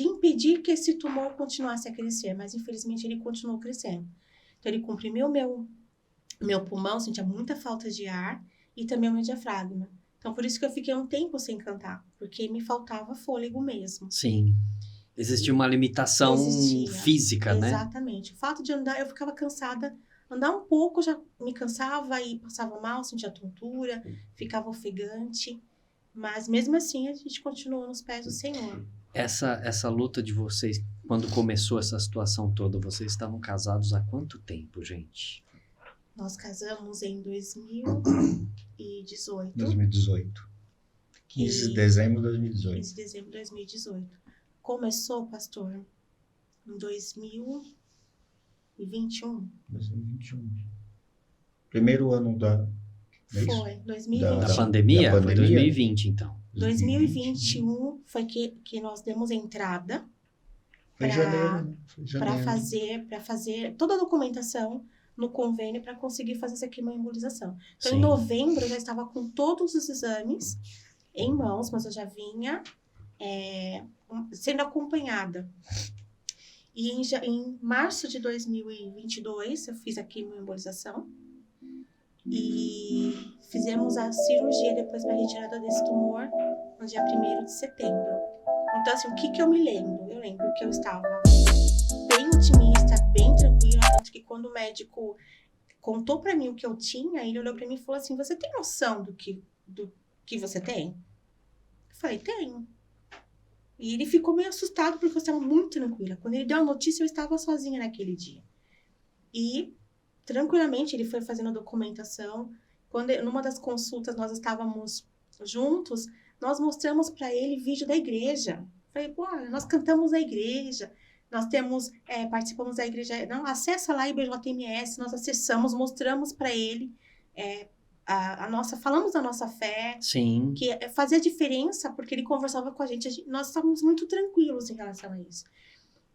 impedir que esse tumor continuasse a crescer. Mas, infelizmente, ele continuou crescendo. Então, ele comprimiu meu pulmão, sentia muita falta de ar, e também o meu diafragma. Então, por isso que eu fiquei um tempo sem cantar, porque me faltava fôlego mesmo. Sim. Existia uma limitação física, né? Exatamente. O fato de andar, eu ficava cansada. Andar um pouco já me cansava e passava mal, sentia tontura, ficava ofegante. Mas mesmo assim, a gente continuou nos pés do Senhor. Essa luta de vocês, quando começou essa situação toda, vocês estavam casados há quanto tempo, gente? Nós casamos em 2018. 2018. 15 de dezembro de 2018. 15 de dezembro de 2018. Começou, pastor, em 2021. 2021. Primeiro ano da... Foi, 2020. Da pandemia? Da Foi 2020, então. 2021 foi que nós demos entrada Foi em janeiro, né? para fazer toda a documentação no convênio para conseguir fazer essa quimioembolização. Então, Sim. em novembro, eu já estava com todos os exames em mãos, mas eu já vinha sendo acompanhada. E em março de 2022, eu fiz a quimioembolização e fizemos a cirurgia depois para a retirada desse tumor no dia 1º de setembro. Então, assim, o que eu me lembro? Eu lembro que eu estava bem otimista, bem tranquila, tanto que quando o médico contou para mim o que eu tinha, ele olhou para mim e falou assim: você tem noção do que você tem? Eu falei: tenho. E ele ficou meio assustado porque eu estava muito tranquila. Quando ele deu a notícia, eu estava sozinha naquele dia. E, tranquilamente, ele foi fazendo a documentação. Numa das consultas, nós estávamos juntos, nós mostramos para ele vídeo da igreja. Falei: pô, nós cantamos na igreja, nós participamos da igreja. Não, acessa lá IBJMS, nós acessamos, mostramos para ele falamos da nossa fé. Sim. Que fazia diferença, porque ele conversava com a gente, nós estávamos muito tranquilos em relação a isso.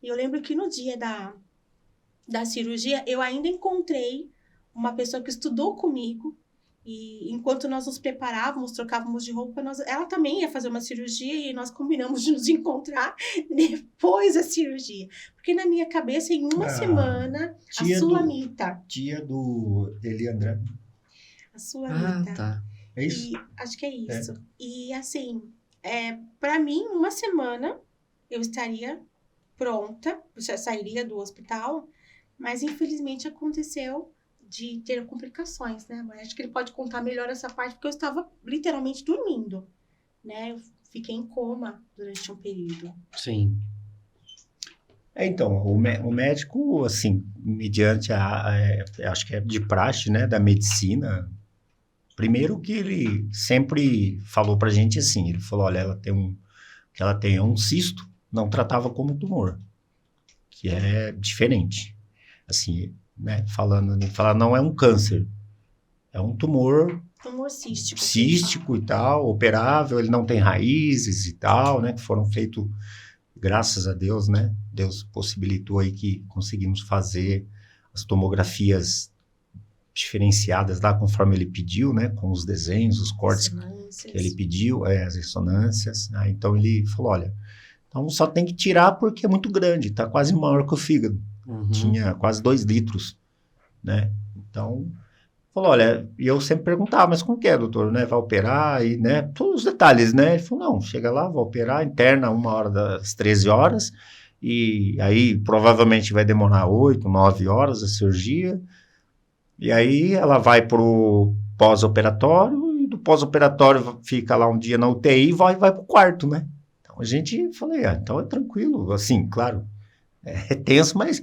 E eu lembro que no dia da cirurgia, eu ainda encontrei uma pessoa que estudou comigo, e enquanto nós nos preparávamos, trocávamos de roupa, ela também ia fazer uma cirurgia, e nós combinamos de nos encontrar depois da cirurgia. Porque na minha cabeça, em uma semana, a Sulamita... Tia do Eli André. A Sulamita. Tá. É isso? Acho que é isso. E assim, para mim, uma semana eu estaria pronta, já sairia do hospital, mas infelizmente aconteceu de ter complicações, né? Mas acho que ele pode contar melhor essa parte, porque eu estava literalmente dormindo, né? Eu fiquei em coma durante um período. Sim. Então, o médico, assim, mediante acho que é de praxe, né, da medicina, primeiro que ele sempre falou pra gente assim, ele falou, olha, que ela tem um cisto, não tratava como tumor, que é diferente, assim, né, falando, não é um câncer, é um tumor Tumor cístico. cístico e tal, operável, ele não tem raízes e tal, né, que foram feitos, graças a Deus, né, Deus possibilitou aí que conseguimos fazer as tomografias diferenciadas lá conforme ele pediu, né, com os desenhos, os cortes que ele pediu, as ressonâncias, né, então ele falou, olha, então só tem que tirar porque é muito grande, tá quase maior que o fígado, tinha quase 2 litros, né, então falou, olha, e eu sempre perguntava, mas como que é, doutor, né, vai operar e, né, todos os detalhes, né, ele falou, não, chega lá, vai operar, interna 1h das 13 horas, e aí provavelmente vai demorar 8, 9 horas a cirurgia, e aí ela vai pro pós-operatório, e do pós-operatório fica lá um dia na UTI e vai pro quarto, né, então a gente, falei, então é tranquilo, assim, claro, é tenso, mas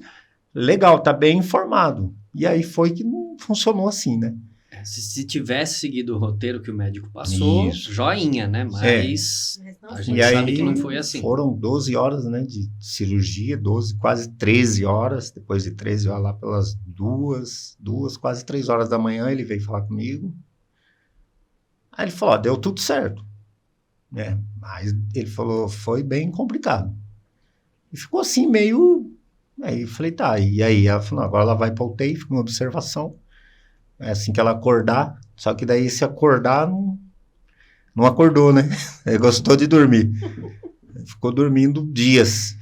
legal, tá bem informado, e aí foi que não funcionou assim, né. Se tivesse seguido o roteiro que o médico passou, Isso. joinha, né? Mas a gente sabe que não foi assim. Foram 12 horas, né, de cirurgia, 12, quase 13 horas, depois de 13 horas lá pelas 2, quase 3 horas da manhã, ele veio falar comigo. Aí ele falou, deu tudo certo, né, mas ele falou, foi bem complicado. E ficou assim, meio... Aí eu falei, tá, e aí? Ela falou, agora ela vai pra UTI, fica uma observação, assim que ela acordar, só que daí se acordar, não acordou, né? Ele gostou de dormir. Ficou dormindo dias.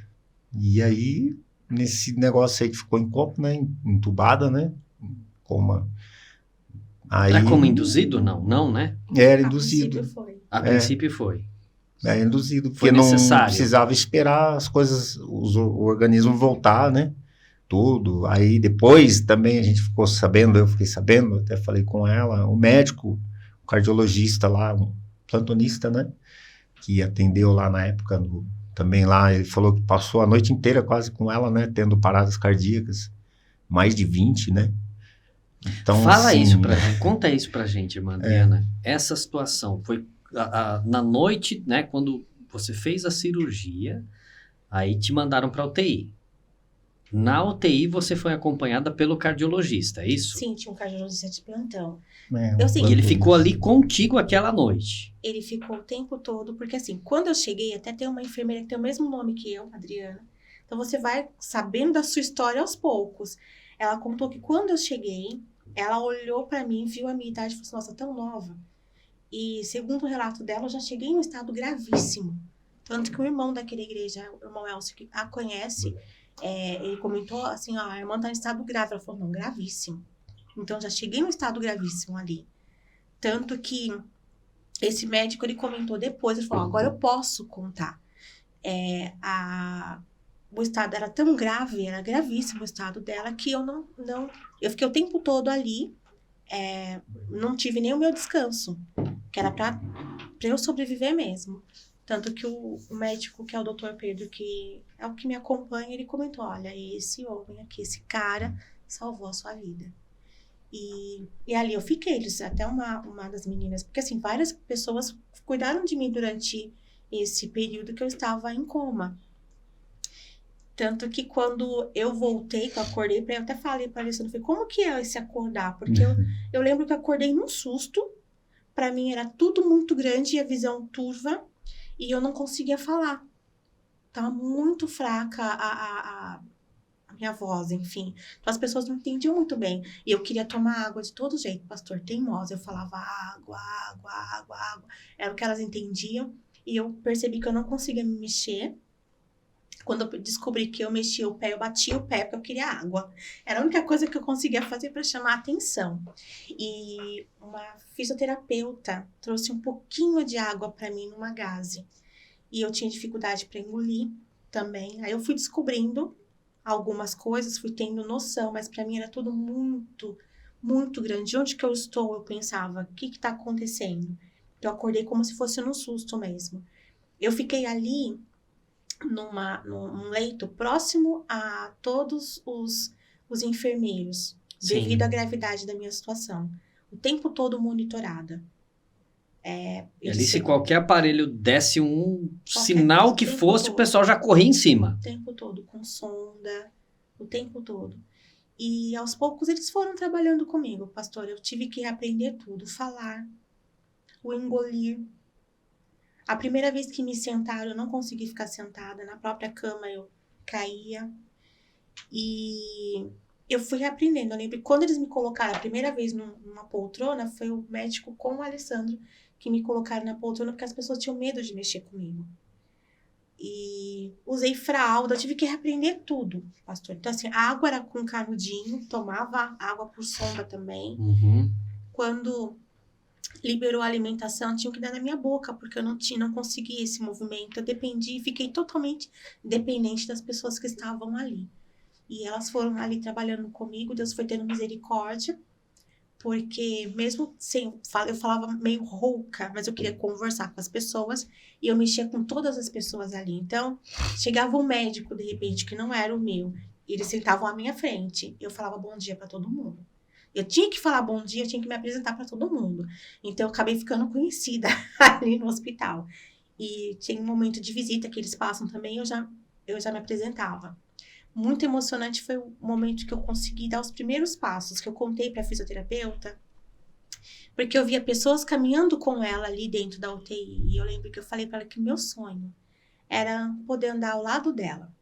E aí, nesse negócio aí que ficou em coma, né? Entubada, né? Coma. Aí, era como induzido? Não, né? Era induzido. A princípio foi. É induzido, porque não precisava esperar as coisas, o organismo voltar, né? Tudo. Aí depois também a gente ficou sabendo, eu fiquei sabendo, até falei com ela, o médico, o cardiologista lá, um plantonista, né, que atendeu lá na época, também lá, ele falou que passou a noite inteira quase com ela, né, tendo paradas cardíacas, mais de 20, né. Então, fala assim, isso pra gente, conta isso pra gente, irmã Adriana. Essa situação foi na noite, né, quando você fez a cirurgia, aí te mandaram pra UTI. Na UTI você foi acompanhada pelo cardiologista, é isso? Sim, tinha um cardiologista de plantão. E ele ficou ali contigo aquela noite? Ele ficou o tempo todo, porque assim, quando eu cheguei, até tem uma enfermeira que tem o mesmo nome que eu, Adriana. Então você vai sabendo da sua história aos poucos. Ela contou que quando eu cheguei, ela olhou pra mim, viu a minha idade e falou assim, nossa, tão nova. E segundo o relato dela, eu já cheguei em um estado gravíssimo. Tanto que o irmão daquela igreja, o irmão Elcio, que a conhece... ele comentou assim, a irmã tá em estado grave. Ela falou, não, gravíssimo. Então, já cheguei no estado gravíssimo ali. Tanto que esse médico, ele comentou depois, ele falou, agora eu posso contar. O estado era tão grave, era gravíssimo o estado dela, que eu eu fiquei o tempo todo ali, não tive nem o meu descanso, que era pra eu sobreviver mesmo. Tanto que o médico, que é o Dr. Pedro, que é o que me acompanha, ele comentou, olha, esse homem aqui, esse cara, salvou a sua vida. E ali eu fiquei, até uma das meninas, porque assim, várias pessoas cuidaram de mim durante esse período que eu estava em coma. Tanto que quando eu voltei, que eu acordei, eu até falei para Alessandro, falei, como que é esse acordar? Porque eu lembro que eu acordei num susto, para mim era tudo muito grande e a visão turva, e eu não conseguia falar. Tava muito fraca a minha voz, enfim. Então, as pessoas não entendiam muito bem. E eu queria tomar água de todo jeito, pastor, teimosa. Eu falava água. Era o que elas entendiam. E eu percebi que eu não conseguia me mexer. Quando eu descobri que eu mexia o pé, eu batia o pé porque eu queria água. Era a única coisa que eu conseguia fazer para chamar a atenção. E uma fisioterapeuta trouxe um pouquinho de água para mim numa gaze. E eu tinha dificuldade para engolir também. Aí eu fui descobrindo algumas coisas, fui tendo noção, mas para mim era tudo muito, muito grande. Onde que eu estou? Eu pensava, o que está acontecendo? Eu acordei como se fosse num susto mesmo. Eu fiquei ali num leito próximo a todos os enfermeiros, Sim. devido à gravidade da minha situação. O tempo todo monitorada. E ali, se qualquer aparelho desse um Qualquer sinal coisa, que o tempo fosse, o todo. pessoal já corria em cima. O tempo todo, com sonda, o tempo todo. E aos poucos eles foram trabalhando comigo, pastor. Eu tive que aprender tudo, falar, o engolir. A primeira vez que me sentaram, eu não consegui ficar sentada. Na própria cama eu caía. E eu fui aprendendo. Eu lembro que quando eles me colocaram a primeira vez numa poltrona, foi o médico com o Alessandro que me colocaram na poltrona, porque as pessoas tinham medo de mexer comigo. E usei fralda, eu tive que reaprender tudo, pastor. Então, assim, a água era com canudinho, tomava água por sonda também. Uhum. Quando liberou a alimentação, tinha que dar na minha boca, porque eu não conseguia esse movimento. Eu dependi, fiquei totalmente dependente das pessoas que estavam ali. E elas foram ali trabalhando comigo, Deus foi tendo misericórdia, porque mesmo sem, eu falava meio rouca, mas eu queria conversar com as pessoas, e eu mexia com todas as pessoas ali. Então, chegava um médico, de repente, que não era o meu, e eles sentavam à minha frente, eu falava bom dia para todo mundo. Eu tinha que falar bom dia, eu tinha que me apresentar para todo mundo. Então, eu acabei ficando conhecida ali no hospital. E tinha um momento de visita que eles passam também, eu já me apresentava. Muito emocionante foi o momento que eu consegui dar os primeiros passos, que eu contei para a fisioterapeuta, porque eu via pessoas caminhando com ela ali dentro da UTI. E eu lembro que eu falei para ela que o meu sonho era poder andar ao lado dela.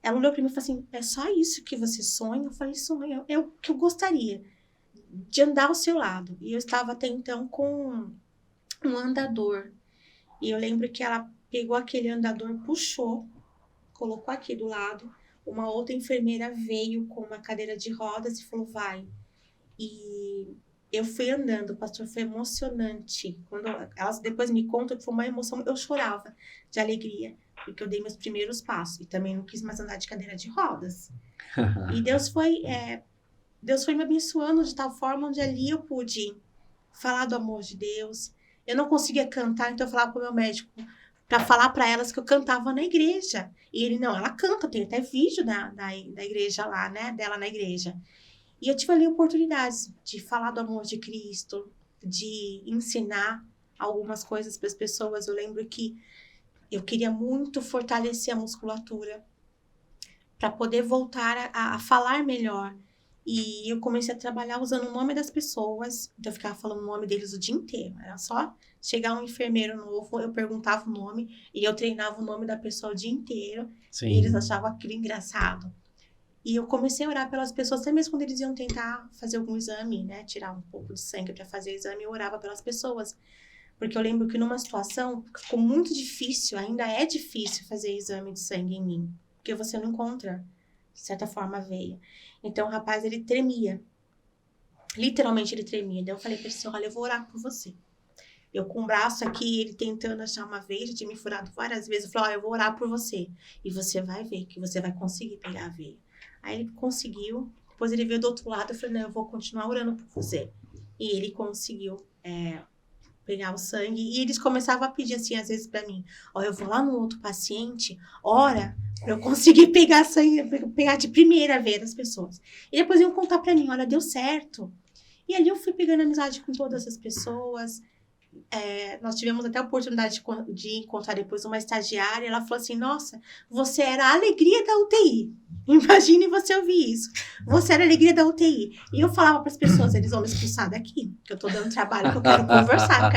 Ela olhou para mim e falou assim, é só isso que você sonha? Eu falei, sonho, é o que eu gostaria, de andar ao seu lado. E eu estava até então com um andador. E eu lembro que ela pegou aquele andador, puxou, colocou aqui do lado. Uma outra enfermeira veio com uma cadeira de rodas e falou, vai. E eu fui andando, pastor, foi emocionante. Quando elas depois me contam que foi uma emoção, eu chorava de alegria, porque eu dei meus primeiros passos. E também não quis mais andar de cadeira de rodas. E Deus foi me abençoando de tal forma onde ali eu pude falar do amor de Deus. Eu não conseguia cantar, então eu falava para o meu médico para falar para elas que eu cantava na igreja. E ele, não, ela canta, tem até vídeo da igreja lá, né, dela na igreja. E eu tive ali oportunidades de falar do amor de Cristo, de ensinar algumas coisas para as pessoas. Eu lembro que eu queria muito fortalecer a musculatura para poder voltar a falar melhor. E eu comecei a trabalhar usando o nome das pessoas. Então, eu ficava falando o nome deles o dia inteiro. Era só chegar um enfermeiro novo, eu perguntava o nome e eu treinava o nome da pessoa o dia inteiro. Sim. E eles achavam aquilo engraçado. E eu comecei a orar pelas pessoas, até mesmo quando eles iam tentar fazer algum exame, né? Tirar um pouco de sangue para fazer exame, eu orava pelas pessoas. Porque eu lembro que numa situação ficou muito difícil, ainda é difícil fazer exame de sangue em mim. Porque você não encontra, de certa forma, a veia. Então, o rapaz, ele tremia. Literalmente, ele tremia. Daí eu falei para ele assim, olha, eu vou orar por você. Eu com o braço aqui, ele tentando achar uma veia, já tinha me furado várias vezes. Eu falei, ó, eu vou orar por você. E você vai ver que você vai conseguir pegar a veia. Aí ele conseguiu. Depois ele veio do outro lado. Eu falei, não, eu vou continuar orando por você. E ele conseguiu pegar o sangue. E eles começavam a pedir assim, às vezes pra mim, ó, eu vou lá no outro paciente, ora, pra eu conseguir pegar sangue, pegar de primeira a veia das pessoas. E depois iam contar pra mim, olha, deu certo. E ali eu fui pegando amizade com todas as pessoas. Nós tivemos até a oportunidade de encontrar depois uma estagiária. Ela falou assim, nossa, você era a alegria da UTI. Imagine você ouvir isso. Você era a alegria da UTI. E eu falava para as pessoas, eles vão me expulsar daqui, que eu tô dando trabalho, que eu quero conversar.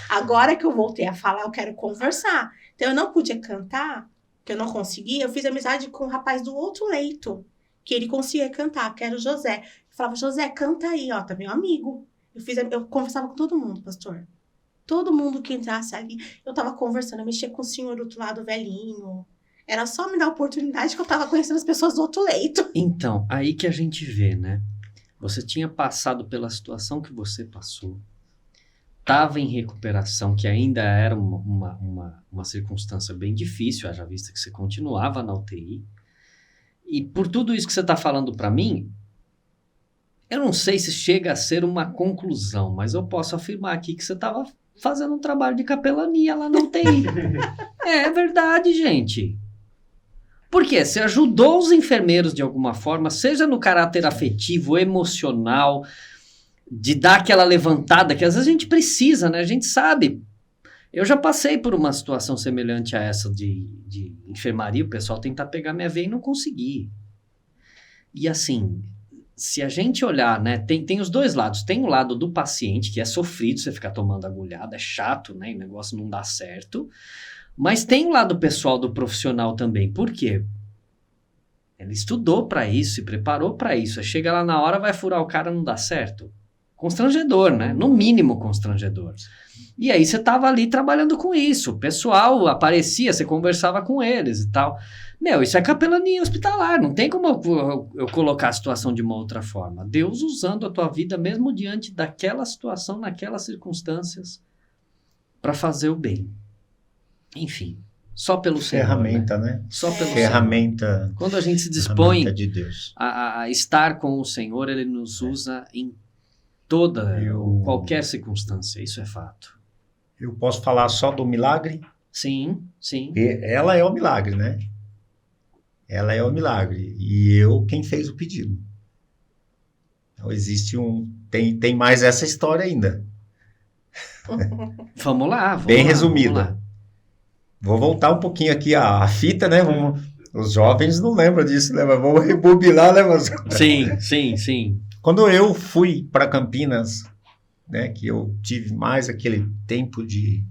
Agora que eu voltei a falar, eu quero conversar. Então eu não podia cantar, que eu não conseguia. Eu fiz amizade com um rapaz do outro leito, que ele conseguia cantar, que era o José. Eu falava, José, canta aí, ó, tá meu amigo. Eu conversava com todo mundo, pastor. Todo mundo que entrasse ali, eu tava conversando, eu mexia com o senhor do outro lado, velhinho. Era só me dar a oportunidade que eu tava conhecendo as pessoas do outro leito. Então, aí que a gente vê, né? Você tinha passado pela situação que você passou, estava em recuperação, que ainda era uma circunstância bem difícil, haja vista que você continuava na UTI. E por tudo isso que você está falando para mim, eu não sei se chega a ser uma conclusão, mas eu posso afirmar aqui que você estava fazendo um trabalho de capelania lá na UTI. É verdade, gente. Por quê? Você ajudou os enfermeiros de alguma forma, seja no caráter afetivo, emocional, de dar aquela levantada que às vezes a gente precisa, né? A gente sabe. Eu já passei por uma situação semelhante a essa de enfermaria, o pessoal tentar pegar minha veia e não conseguir. E assim, se a gente olhar, né? Tem os dois lados. Tem o lado do paciente, que é sofrido você ficar tomando agulhada, é chato, né? E o negócio não dá certo. Mas tem o lado pessoal do profissional também. Por quê? Ele estudou para isso, se preparou para isso. Aí chega lá na hora, vai furar o cara, não dá certo. Constrangedor, né? No mínimo constrangedor. E aí você tava ali trabalhando com isso. O pessoal aparecia, você conversava com eles e tal. Meu, isso é capelania hospitalar. Não tem como eu colocar a situação de uma outra forma. Deus usando a tua vida mesmo diante daquela situação, naquelas circunstâncias, para fazer o bem. Enfim, só pelo Senhor. Ferramenta, né? Só pelo Ferramenta. Senhor. Quando a gente se dispõe de Deus. a estar com o Senhor, Ele nos usa em qualquer circunstância. Isso é fato. Eu posso falar só do milagre? Sim, sim. Ela é o milagre, né? Ela é o milagre. E eu quem fez o pedido. Então existe tem mais essa história ainda. Vamos lá. Bem resumida. Vou voltar um pouquinho aqui a fita, né? Os jovens não lembram disso, né? Mas vamos rebobinar, né? Sim. Quando eu fui para Campinas, né? Que eu tive mais aquele tempo de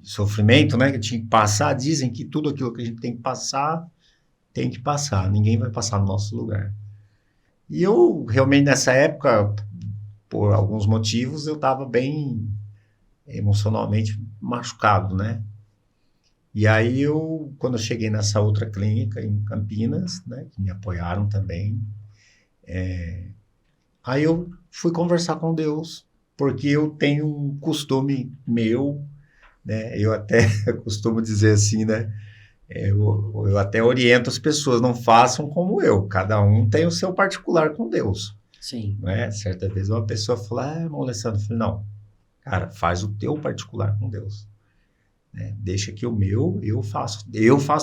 sofrimento, né? Que eu tinha que passar. Dizem que tudo aquilo que a gente tem que passar. Ninguém vai passar no nosso lugar. E eu, realmente, nessa época, por alguns motivos, eu estava bem emocionalmente machucado, né? E aí quando eu cheguei nessa outra clínica em Campinas, né, que me apoiaram também, aí eu fui conversar com Deus, porque eu tenho um costume meu, né? Eu até costumo dizer assim, né? Eu até oriento as pessoas, não façam como eu, cada um tem o seu particular com Deus. Sim. Né? Certa vez uma pessoa falou, irmão Alessandro, eu falei, não, cara, faz o teu particular com Deus. Né? Deixa que o meu, eu faço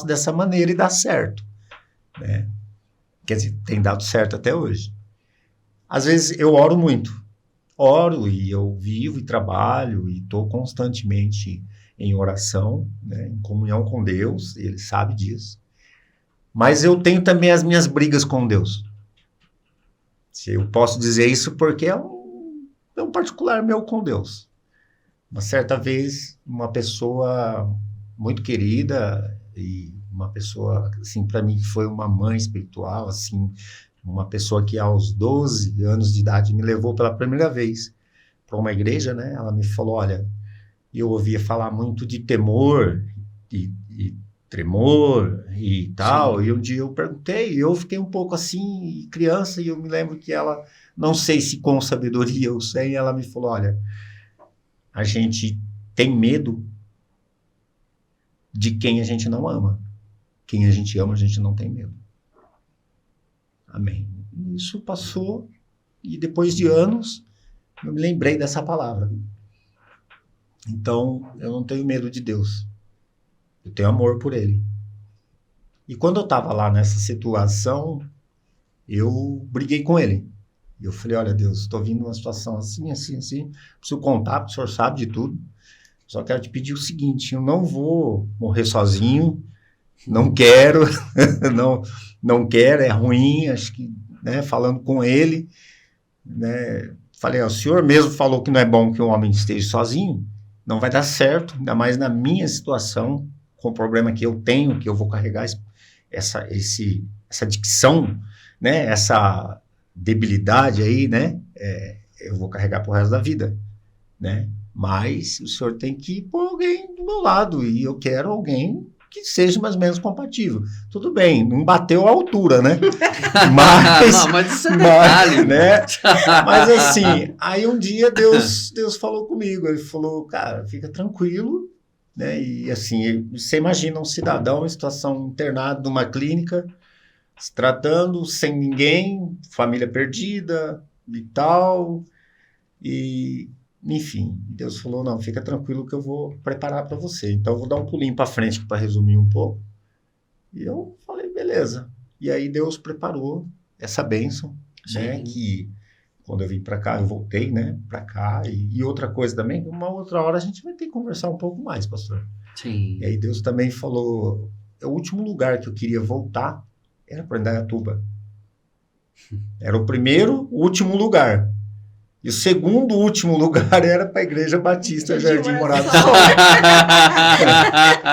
dessa maneira e dá certo. Né? Quer dizer, tem dado certo até hoje. Às vezes eu oro muito. Oro e eu vivo e trabalho e estou constantemente em oração, né? Em comunhão com Deus, Ele sabe disso. Mas eu tenho também as minhas brigas com Deus. Se eu posso dizer isso porque é um particular meu com Deus. Uma certa vez, uma pessoa muito querida e uma pessoa, assim, para mim foi uma mãe espiritual, assim, uma pessoa que aos 12 anos de idade me levou pela primeira vez para uma igreja, né? Ela me falou, olha, eu ouvia falar muito de temor e tremor e tal, Sim. E um dia eu perguntei, eu fiquei um pouco assim, criança, e eu me lembro que ela, não sei se com sabedoria ou sem, ela me falou, olha, a gente tem medo de quem a gente não ama. Quem a gente ama, a gente não tem medo. Amém. Isso passou, e depois de anos, eu me lembrei dessa palavra. Então, eu não tenho medo de Deus. Eu tenho amor por Ele. E quando eu estava lá nessa situação, eu briguei com Ele. Eu falei, olha Deus, estou vindo numa situação assim, preciso contar, porque o Senhor sabe de tudo. Só quero te pedir o seguinte, eu não vou morrer sozinho, não quero, não quero, é ruim, acho que, né, falando com Ele, né, falei, o Senhor mesmo falou que não é bom que um homem esteja sozinho, não vai dar certo, ainda mais na minha situação, com o problema que eu tenho, que eu vou carregar essa dicção, né, essa debilidade aí, né, eu vou carregar pro resto da vida, né, mas o Senhor tem que pôr alguém do meu lado, e eu quero alguém que seja mais ou menos compatível. Tudo bem, não bateu a altura, né? Mas, não, mas isso é detalhe, né? Mas assim, aí um dia Deus falou comigo, ele falou, cara, fica tranquilo, né? E assim, você imagina um cidadão em situação internado numa clínica, se tratando, sem ninguém, família perdida e tal, e enfim, Deus falou, não, fica tranquilo que eu vou preparar para você. Então, eu vou dar um pulinho para frente para resumir um pouco. E eu falei, beleza. E aí, Deus preparou essa bênção, né? Que quando eu vim para cá, eu voltei, né? Para cá. E outra coisa também, uma outra hora a gente vai ter que conversar um pouco mais, pastor. Sim. E aí, Deus também falou, o último lugar que eu queria voltar era para Indaiatuba. Era o primeiro, o último lugar. E o segundo último lugar era para a Igreja Batista Jardim Morada do Sol.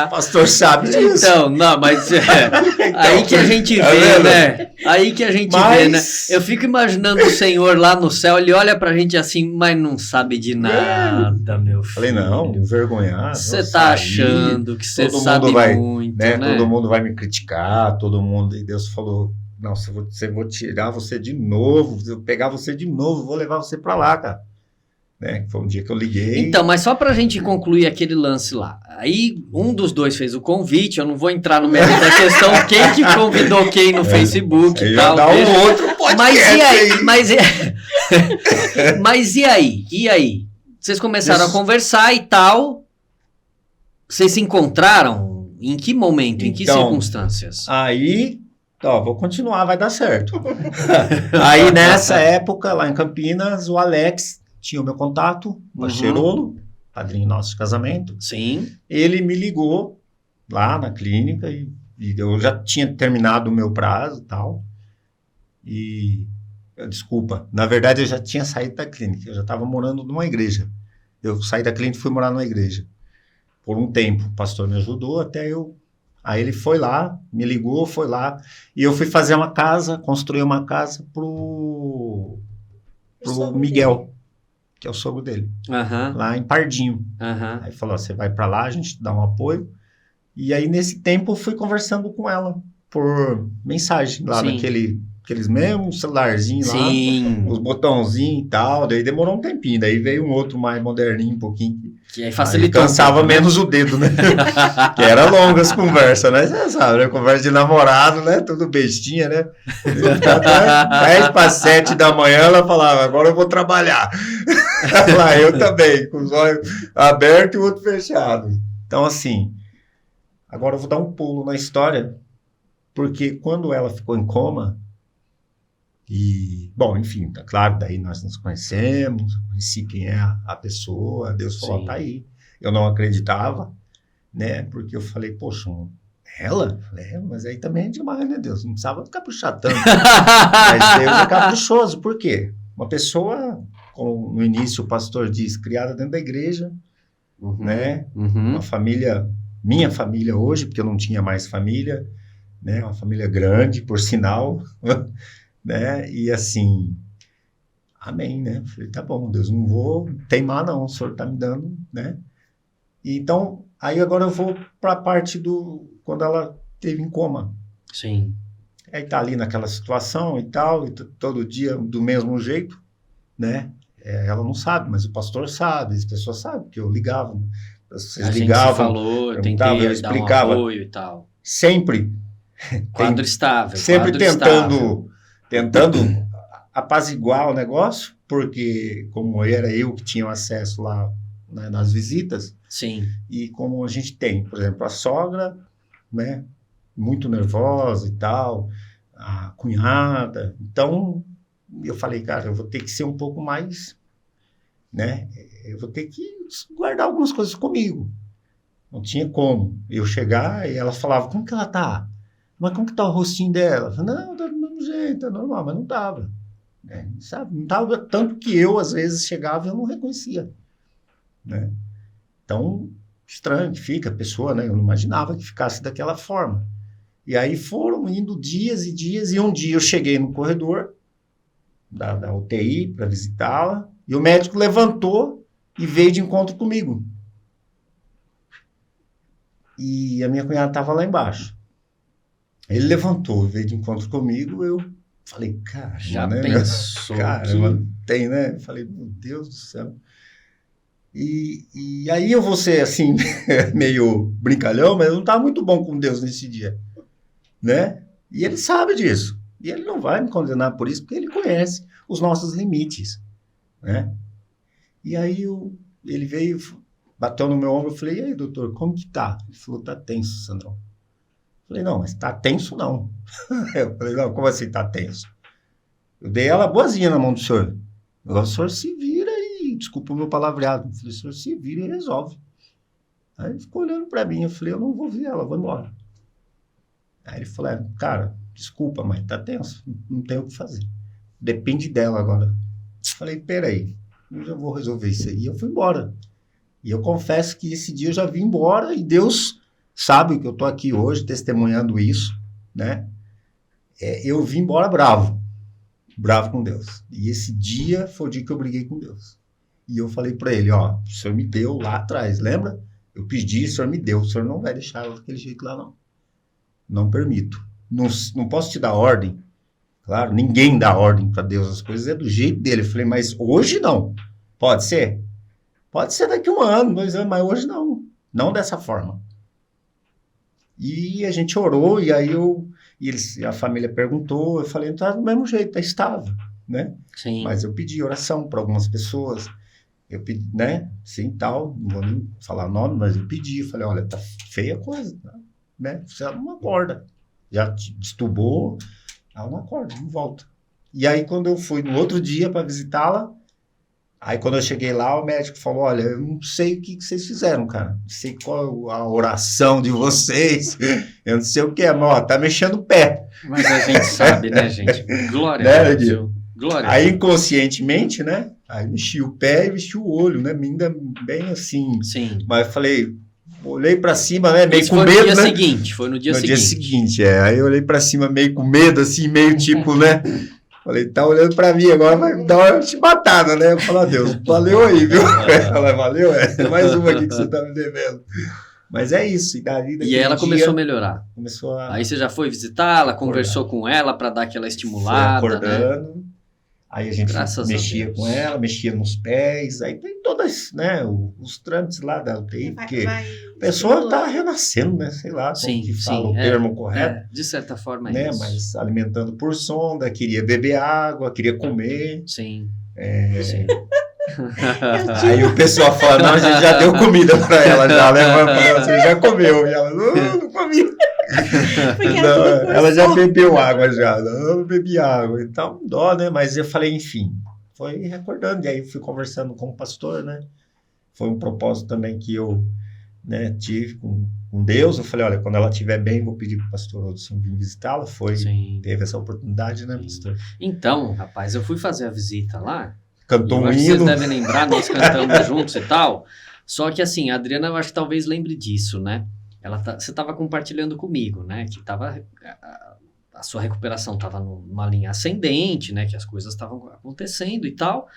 O pastor sabe disso. Então, não, mas aí que a gente vê, né? Aí que a gente vê, né? Eu fico imaginando o Senhor lá no céu, ele olha pra gente assim, mas não sabe de nada, meu filho. Falei, não, envergonhado. Você tá achando que você sabe muito, né? Todo mundo vai me criticar, todo mundo. E Deus falou, não, vou tirar você de novo, vou pegar você de novo, vou levar você para lá, cara. Né? Foi um dia que eu liguei. Então, mas só pra gente concluir aquele lance lá. Aí, um dos dois fez o convite, eu não vou entrar no mérito da questão, quem que convidou quem no Facebook e tal. Dá um outro podcast mas e aí? E aí? Vocês começaram a conversar e tal. Vocês se encontraram? Em que momento? Em que circunstâncias? Aí... Ó, vou continuar, vai dar certo. Aí, nessa época, lá em Campinas, o Alex tinha o meu contato, o Bacherolo, padrinho nosso de casamento. Sim. Ele me ligou lá na clínica e eu já tinha terminado o meu prazo e tal. E, desculpa, na verdade eu já tinha saído da clínica, eu já estava morando numa igreja. Eu saí da clínica e fui morar numa igreja. Por um tempo, o pastor me ajudou até eu... Aí ele foi lá, me ligou, foi lá, e eu fui fazer uma casa, construir uma casa pro Miguel, que é o sogro dele, lá em Pardinho. Aí falou, você vai para lá, a gente dá um apoio. E aí nesse tempo eu fui conversando com ela por mensagem, lá naqueles mesmos celularzinhos lá, os botãozinhos e tal, daí demorou um tempinho, daí veio um outro mais moderninho, um pouquinho, que aí facilitou. Aí cansava menos o dedo, né? Que era longa as conversas, né? Você sabe, né? Conversa de namorado, né? Tudo bestinha, né? Até 10 para 7 da manhã, ela falava, agora eu vou trabalhar. Lá, eu também, com os olhos abertos e o outro fechado. Então, assim, agora eu vou dar um pulo na história, porque quando ela ficou em coma, e, bom, enfim, tá claro, daí nós nos conhecemos, conheci quem é a pessoa, Deus falou, tá aí. Eu não acreditava, né, porque eu falei, poxa, ela? Falei, mas aí também é demais, né, Deus? Não precisava caprichar tanto. Mas Deus é caprichoso, por quê? Uma pessoa, como no início o pastor diz, criada dentro da igreja, né, uma família, minha família hoje, porque eu não tinha mais família, né, uma família grande, por sinal, né, e assim, amém, né, falei, tá bom, Deus, não vou teimar não, o Senhor tá me dando, né, e então, aí agora eu vou para a parte quando ela teve em coma. Sim. Aí tá ali naquela situação e tal, e todo dia do mesmo jeito, né, ela não sabe, mas o pastor sabe, as pessoas sabem, que eu ligava, vocês ligavam, falou, eu tentei eu explicava, dar um apoio e tal. Sempre. Quadro estável. Sempre tentando apaziguar o negócio, porque como era eu que tinha acesso lá, né, nas visitas, sim, e como a gente tem, por exemplo, a sogra, né, muito nervosa e tal, a cunhada, então eu falei, cara, eu vou ter que ser um pouco mais, né, eu vou ter que guardar algumas coisas comigo, não tinha como eu chegar e ela falava, como que ela tá? Mas como que tá o rostinho dela? Eu falei, não, tá do mesmo jeito, é normal, mas não tava. Sabe? Não tava, tanto que eu, às vezes, chegava e eu não reconhecia. Né? Então, estranho que fica a pessoa, né? Eu não imaginava que ficasse daquela forma. E aí foram indo dias e dias, e um dia eu cheguei no corredor da UTI para visitá-la, e o médico levantou e veio de encontro comigo. E a minha cunhada estava lá embaixo. Ele levantou, veio de encontro comigo, eu falei, cara, Já né, pensou caramba, tem, né? Eu falei, meu Deus do céu. E aí eu vou ser, assim, meio brincalhão, mas eu não estava muito bom com Deus nesse dia, né? E ele sabe disso. E ele não vai me condenar por isso, porque ele conhece os nossos limites, né? E aí ele veio, bateu no meu ombro, eu falei, e aí, doutor, como que tá? Ele falou, tá tenso, Sandrão. Eu falei, não, mas tá tenso não. Eu falei, não, como assim tá tenso? Eu dei ela boazinha na mão do senhor. Agora o senhor se vira e, desculpa o meu palavreado, eu falei, o senhor se vira e resolve. Aí ele ficou olhando pra mim, eu falei, eu não vou ver ela, vou embora. Aí ele falou, cara, desculpa, mas tá tenso, não tem o que fazer. Depende dela agora. Eu falei, peraí, eu já vou resolver isso aí. E eu fui embora. E eu confesso que esse dia eu já vim embora e Deus sabe que eu tô aqui hoje testemunhando isso, né? Eu vim embora bravo com Deus. E esse dia foi o dia que eu briguei com Deus. E eu falei para ele, o senhor me deu lá atrás, lembra? Eu pedi, o senhor me deu, o senhor não vai deixar ela daquele jeito lá, não. Não permito. Não posso te dar ordem. Claro, ninguém dá ordem para Deus, as coisas é do jeito dele. Eu falei, mas hoje não. Pode ser? Pode ser daqui 1 ano, 2 anos, mas hoje não. Não dessa forma. E a gente orou, e aí a família perguntou, eu falei, tá do mesmo jeito, tá estável, né? Sim. Mas eu pedi oração para algumas pessoas, eu pedi, né? Sim, tal, não vou nem falar nome, mas eu pedi, falei, olha, tá feia a coisa, né? Você não acorda, já te destubou, ela não acorda, não volta. E aí, quando eu fui no outro dia para visitá-la, aí quando eu cheguei lá, o médico falou, olha, eu não sei o que vocês fizeram, cara. Não sei qual a oração de vocês. Eu não sei o que é, mas tá mexendo o pé. Mas a gente sabe, né, gente? Glória Né, a Deus. Glória aí a Deus. inconscientemente, né? Aí mexi o pé e mexi o olho, né? Ainda bem assim. Sim. Mas eu falei, olhei pra cima, né? Meio Isso com foi medo, no dia né? seguinte, foi no dia No seguinte. dia seguinte, Aí eu olhei pra cima meio com medo, assim, meio tipo, né? Falei, tá olhando pra mim, agora vai dar uma chibatada, né? Eu falo, Deus, valeu aí, viu? Ela, valeu, mais uma aqui que você tá me devendo. Mas é isso. E ela começou a melhorar. Começou a... Aí você já foi visitá-la, conversou com ela para dar aquela estimulada, foi acordando. né? Aí a gente Graças mexia com ela, mexia nos pés, aí tem todas, né, os trâmites lá da UTI, porque a pessoa está renascendo, né, sei lá como que fala o termo correto. De certa forma é né, isso. Mas alimentando por sonda, queria beber água, queria comer. Sim. Sim. Aí o pessoal fala, não, a gente já deu comida para ela, já, né, você já comeu, e ela, não comi. Não, ela já bebeu água já, não bebi água, então dó, né? Mas eu falei, enfim, foi recordando, e aí fui conversando com o pastor, né? Foi um propósito também que eu, né, tive com Deus. Eu falei, olha, quando ela estiver bem, vou pedir para o pastor Odson vir visitá-la. Teve essa oportunidade, né, pastor? Então, rapaz, eu fui fazer a visita lá. Cantou um hino. Vocês devem lembrar, nós cantamos juntos e tal. Só que assim, a Adriana, eu acho que talvez lembre disso, né? Você estava compartilhando comigo, né? Que a sua recuperação estava numa linha ascendente, né? Que as coisas estavam acontecendo e tal.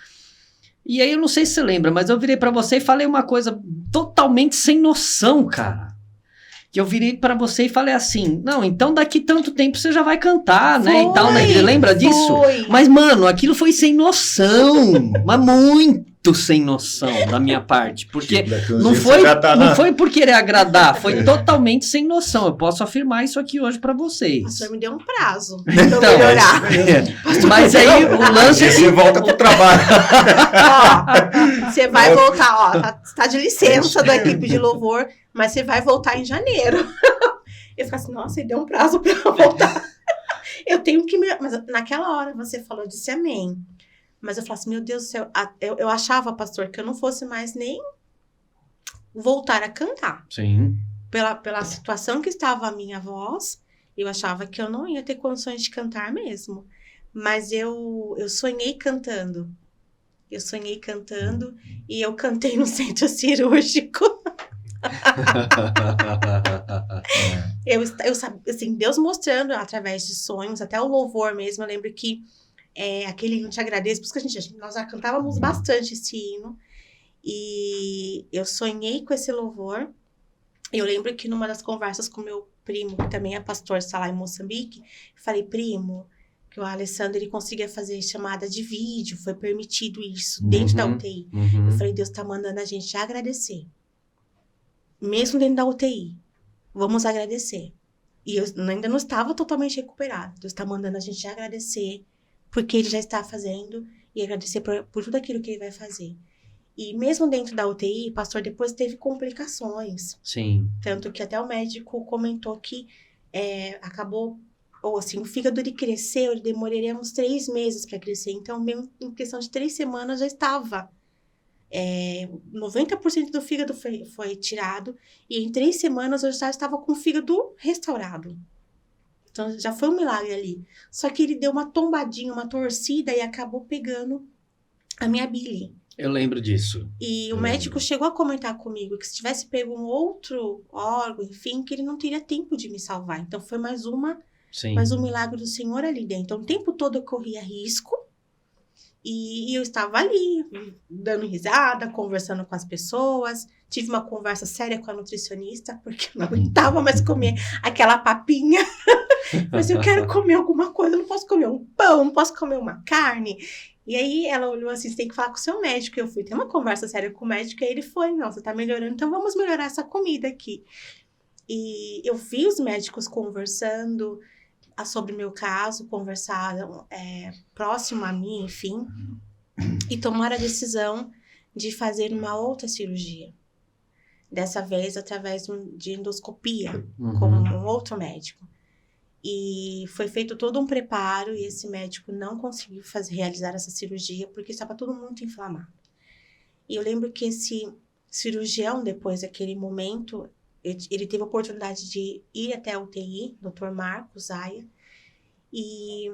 E aí, eu não sei se você lembra, mas eu virei para você e falei uma coisa totalmente sem noção, cara. Que eu virei para você e falei assim, não, então daqui tanto tempo você já vai cantar, né? E tal, né? Lembra disso? Mas, mano, aquilo foi sem noção. Mas muito sem noção da minha parte. Porque não foi por querer agradar, foi totalmente sem noção. Eu posso afirmar isso aqui hoje pra vocês. O senhor me deu um prazo pra Então, melhorar. Mas aí o lance... Você volta pro trabalho. Ó, você vai voltar, ó, tá de licença da equipe de louvor, mas você vai voltar em janeiro. Eu fico assim, nossa, ele deu um prazo pra eu voltar. Eu tenho que... Mas naquela hora você falou, disse amém. Mas eu falei assim, meu Deus do céu, eu achava, pastor, que eu não fosse mais nem voltar a cantar. Sim. Pela situação que estava a minha voz, eu achava que eu não ia ter condições de cantar mesmo. Mas eu sonhei cantando. Eu sonhei cantando e eu cantei no centro cirúrgico. Eu sabia, assim, Deus mostrando através de sonhos, até o louvor mesmo. Eu lembro que aquele hino Te Agradeço, por isso que nós já cantávamos bastante esse hino, e eu sonhei com esse louvor, Eu lembro que numa das conversas com meu primo, que também é pastor, está lá em Moçambique, falei, primo, que o Alessandro, ele conseguia fazer chamada de vídeo, foi permitido isso dentro da UTI. Eu falei, Deus está mandando a gente agradecer. Mesmo dentro da UTI, vamos agradecer. E eu ainda não estava totalmente recuperada. Deus está mandando a gente agradecer, porque Ele já está fazendo, e agradecer por tudo aquilo que Ele vai fazer. E mesmo dentro da UTI, pastor, depois teve complicações. Sim. Tanto que até o médico comentou que acabou, ou assim, o fígado ele cresceu, ele demoraria uns 3 meses para crescer. Então, mesmo em questão de 3 semanas já estava. 90% do fígado foi tirado, e em 3 semanas eu já estava com o fígado restaurado. Então, já foi um milagre ali. Só que ele deu uma tombadinha, uma torcida, e acabou pegando a minha bile. Eu lembro disso. E o médico chegou a comentar comigo que se tivesse pego um outro órgão, enfim, que ele não teria tempo de me salvar. Então, foi mais um milagre do Senhor ali dentro. Então, o tempo todo eu corria risco. E eu estava ali, dando risada, conversando com as pessoas. Tive uma conversa séria com a nutricionista, porque eu não aguentava mais comer aquela papinha. Mas eu quero comer alguma coisa, eu não posso comer um pão, não posso comer uma carne. E aí ela olhou assim, você tem que falar com o seu médico. Eu fui ter uma conversa séria com o médico, e aí ele foi, não, você tá melhorando, então vamos melhorar essa comida aqui. E eu vi os médicos conversando sobre o meu caso, conversaram próximo a mim, enfim, e tomaram a decisão de fazer uma outra cirurgia. Dessa vez através de endoscopia, com um outro médico. E foi feito todo um preparo, e esse médico não conseguiu realizar essa cirurgia porque estava tudo muito inflamado. E eu lembro que esse cirurgião, depois daquele momento, ele teve a oportunidade de ir até a UTI, Dr. Marcos Zaya, e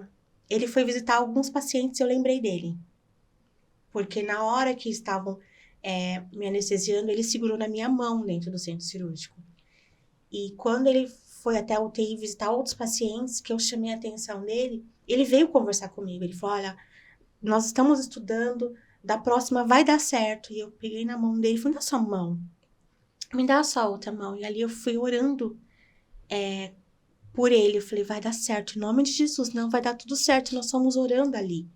ele foi visitar alguns pacientes, eu lembrei dele. Porque na hora que estavam me anestesiando, ele segurou na minha mão dentro do centro cirúrgico. E quando ele foi até a UTI visitar outros pacientes, que eu chamei a atenção dele, ele veio conversar comigo. Ele falou, olha, nós estamos estudando, da próxima vai dar certo. E eu peguei na mão dele e falei, dá sua mão. Me dá a sua outra mão. E ali eu fui orando por ele. Eu falei, vai dar certo, em nome de Jesus. Não, vai dar tudo certo, nós fomos orando ali.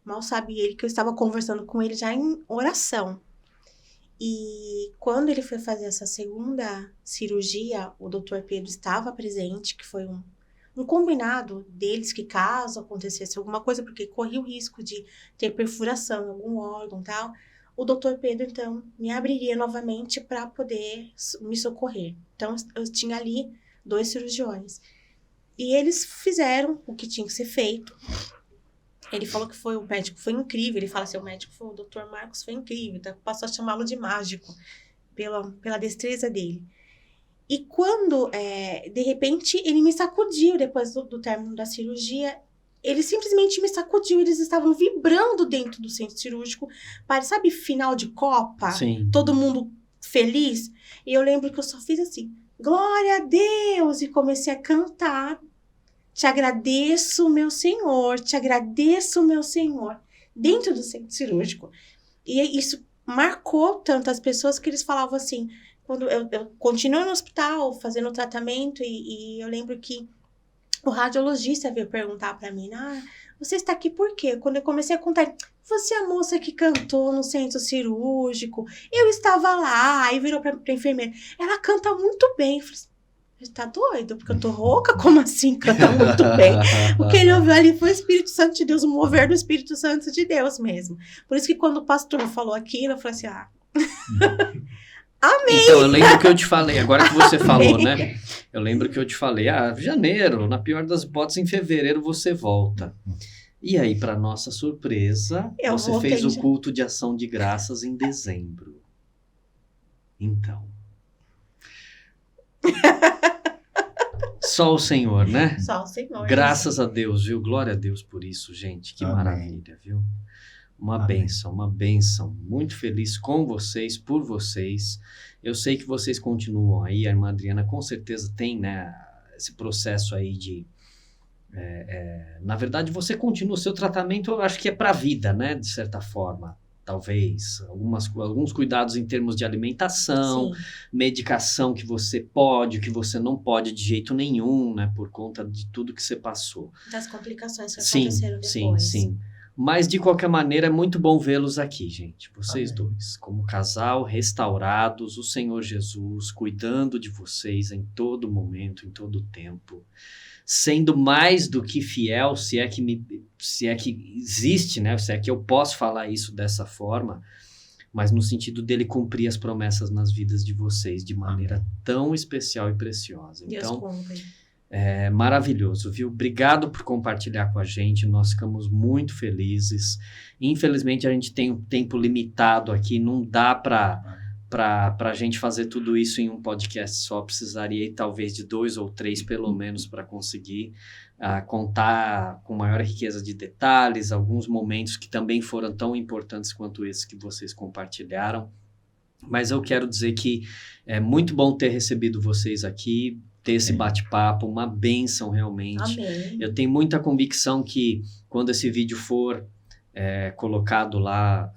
Mal sabia ele que eu estava conversando com ele já em oração. E quando ele foi fazer essa segunda cirurgia, o Dr. Pedro estava presente, que foi um combinado deles que caso acontecesse alguma coisa, porque corria o risco de ter perfuração em algum órgão e tal, o Dr. Pedro, então, me abriria novamente para poder me socorrer. Então, eu tinha ali 2 cirurgiões. E eles fizeram o que tinha que ser feito. Ele falou que o médico foi incrível. Ele fala assim, o médico foi o Dr. Marcos, foi incrível. Então, passou a chamá-lo de mágico, pela destreza dele. E quando, de repente, ele me sacudiu depois do término da cirurgia. Ele simplesmente me sacudiu. Eles estavam vibrando dentro do centro cirúrgico. Sabe, final de Copa? Sim. Todo mundo feliz. E eu lembro que eu só fiz assim, glória a Deus! E comecei a cantar. Te agradeço, meu Senhor, te agradeço, meu Senhor, dentro do centro cirúrgico. E isso marcou tanto as pessoas que eles falavam assim, quando eu continuei no hospital fazendo o tratamento, e eu lembro que o radiologista veio perguntar para mim, você está aqui por quê? Quando eu comecei a contar, você é a moça que cantou no centro cirúrgico, eu estava lá, aí virou para a enfermeira, ela canta muito bem. Eu falei assim, você tá doido? Porque eu tô rouca? Como assim? Canta muito bem. O que ele ouviu ali foi o Espírito Santo de Deus, o mover do Espírito Santo de Deus mesmo. Por isso que quando o pastor falou aquilo, eu falei assim, amém! Então, eu lembro que eu te falei, agora que você falou, né? Eu lembro que eu te falei, janeiro, na pior das hipóteses, em fevereiro você volta. E aí, para nossa surpresa, você fez o culto de ação de graças em dezembro. Então... Só o Senhor, né? Só o Senhor. Graças a Deus, viu? Glória a Deus por isso, gente. Que Amém. Maravilha, viu? Uma bênção, uma bênção. Muito feliz com vocês, por vocês. Eu sei que vocês continuam aí. A irmã Adriana com certeza tem, né, esse processo aí de... na verdade, você continua o seu tratamento, eu acho que é para a vida, né? De certa forma. talvez, alguns cuidados em termos de alimentação, Sim. medicação que você pode, que você não pode de jeito nenhum, né, por conta de tudo que você passou. Das complicações que Sim, aconteceram sim, depois. sim. Mas, de qualquer maneira, é muito bom vê-los aqui, gente. Vocês Amém. dois, como casal, restaurados, o Senhor Jesus cuidando de vocês em todo momento, em todo tempo. Sendo mais do que fiel, se é que existe, né? Se é que eu posso falar isso dessa forma, mas no sentido dele cumprir as promessas nas vidas de vocês de maneira tão especial e preciosa. Deus Então, cumpre. é maravilhoso, viu? Obrigado por compartilhar com a gente, nós ficamos muito felizes. Infelizmente, a gente tem um tempo limitado aqui, não dá para a gente fazer tudo isso em um podcast só, precisaria talvez de 2 ou 3 pelo menos para conseguir contar com maior riqueza de detalhes, alguns momentos que também foram tão importantes quanto esses que vocês compartilharam. Mas eu quero dizer que é muito bom ter recebido vocês aqui, ter esse bate-papo, uma bênção realmente. Amém. Eu tenho muita convicção que quando esse vídeo for colocado lá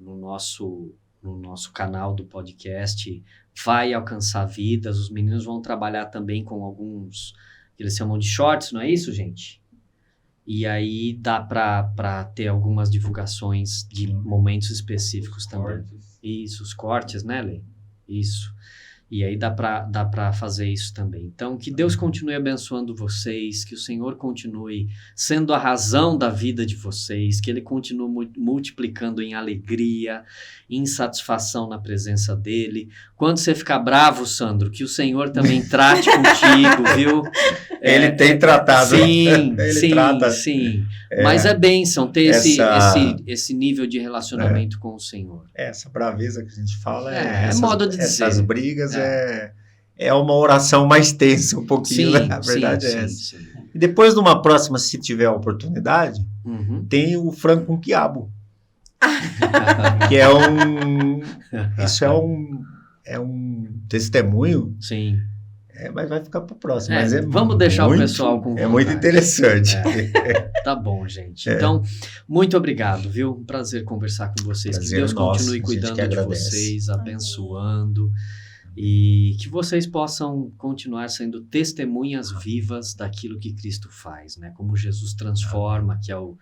no nosso canal do podcast, vai alcançar vidas. Os meninos vão trabalhar também com alguns que eles chamam de shorts, não é isso, gente? E aí dá para ter algumas divulgações de momentos específicos também. Isso, os cortes, né, Lê? Isso. E aí dá para fazer isso também. Então, que Deus continue abençoando vocês, que o Senhor continue sendo a razão da vida de vocês, que Ele continue multiplicando em alegria, em satisfação na presença dEle. Quando você ficar bravo, Sandro, que o Senhor também trate contigo, viu? Ele tem tratado. Sim, Ele sim, trata. sim. Mas é bênção ter esse nível de relacionamento com o Senhor. Essa braveza que a gente fala modo de dizer. Essas brigas é uma oração mais tensa um pouquinho, Sim, né? A verdade é essa. sim. E depois, numa próxima, se tiver a oportunidade, tem o frango com quiabo. Que isso é um testemunho. Sim. Mas vai ficar para o próximo. Mas vamos deixar o pessoal com vontade. É muito interessante. Tá bom, gente. Então, muito obrigado, viu? Um prazer conversar com vocês. Prazer que Deus nosso. continue cuidando de vocês, abençoando. E que vocês possam continuar sendo testemunhas vivas daquilo que Cristo faz, né? Como Jesus transforma, que é o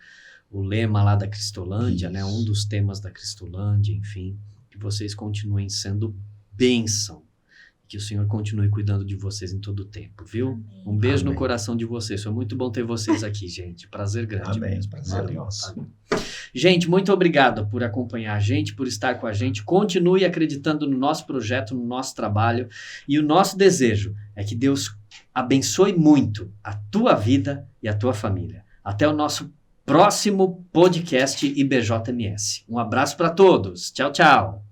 lema lá da Cristolândia, né? Um dos temas da Cristolândia, enfim. Que vocês continuem sendo bênção. Que o Senhor continue cuidando de vocês em todo o tempo, viu? Amém. Um beijo Amém. no coração de vocês. Foi muito bom ter vocês aqui, gente. Prazer grande Amém. mesmo. Prazer Valeu. nosso. Gente, muito obrigado por acompanhar a gente, por estar com a gente. Continue acreditando no nosso projeto, no nosso trabalho. E o nosso desejo é que Deus abençoe muito a tua vida e a tua família. Até o nosso próximo podcast IBJMS. Um abraço para todos. Tchau, tchau.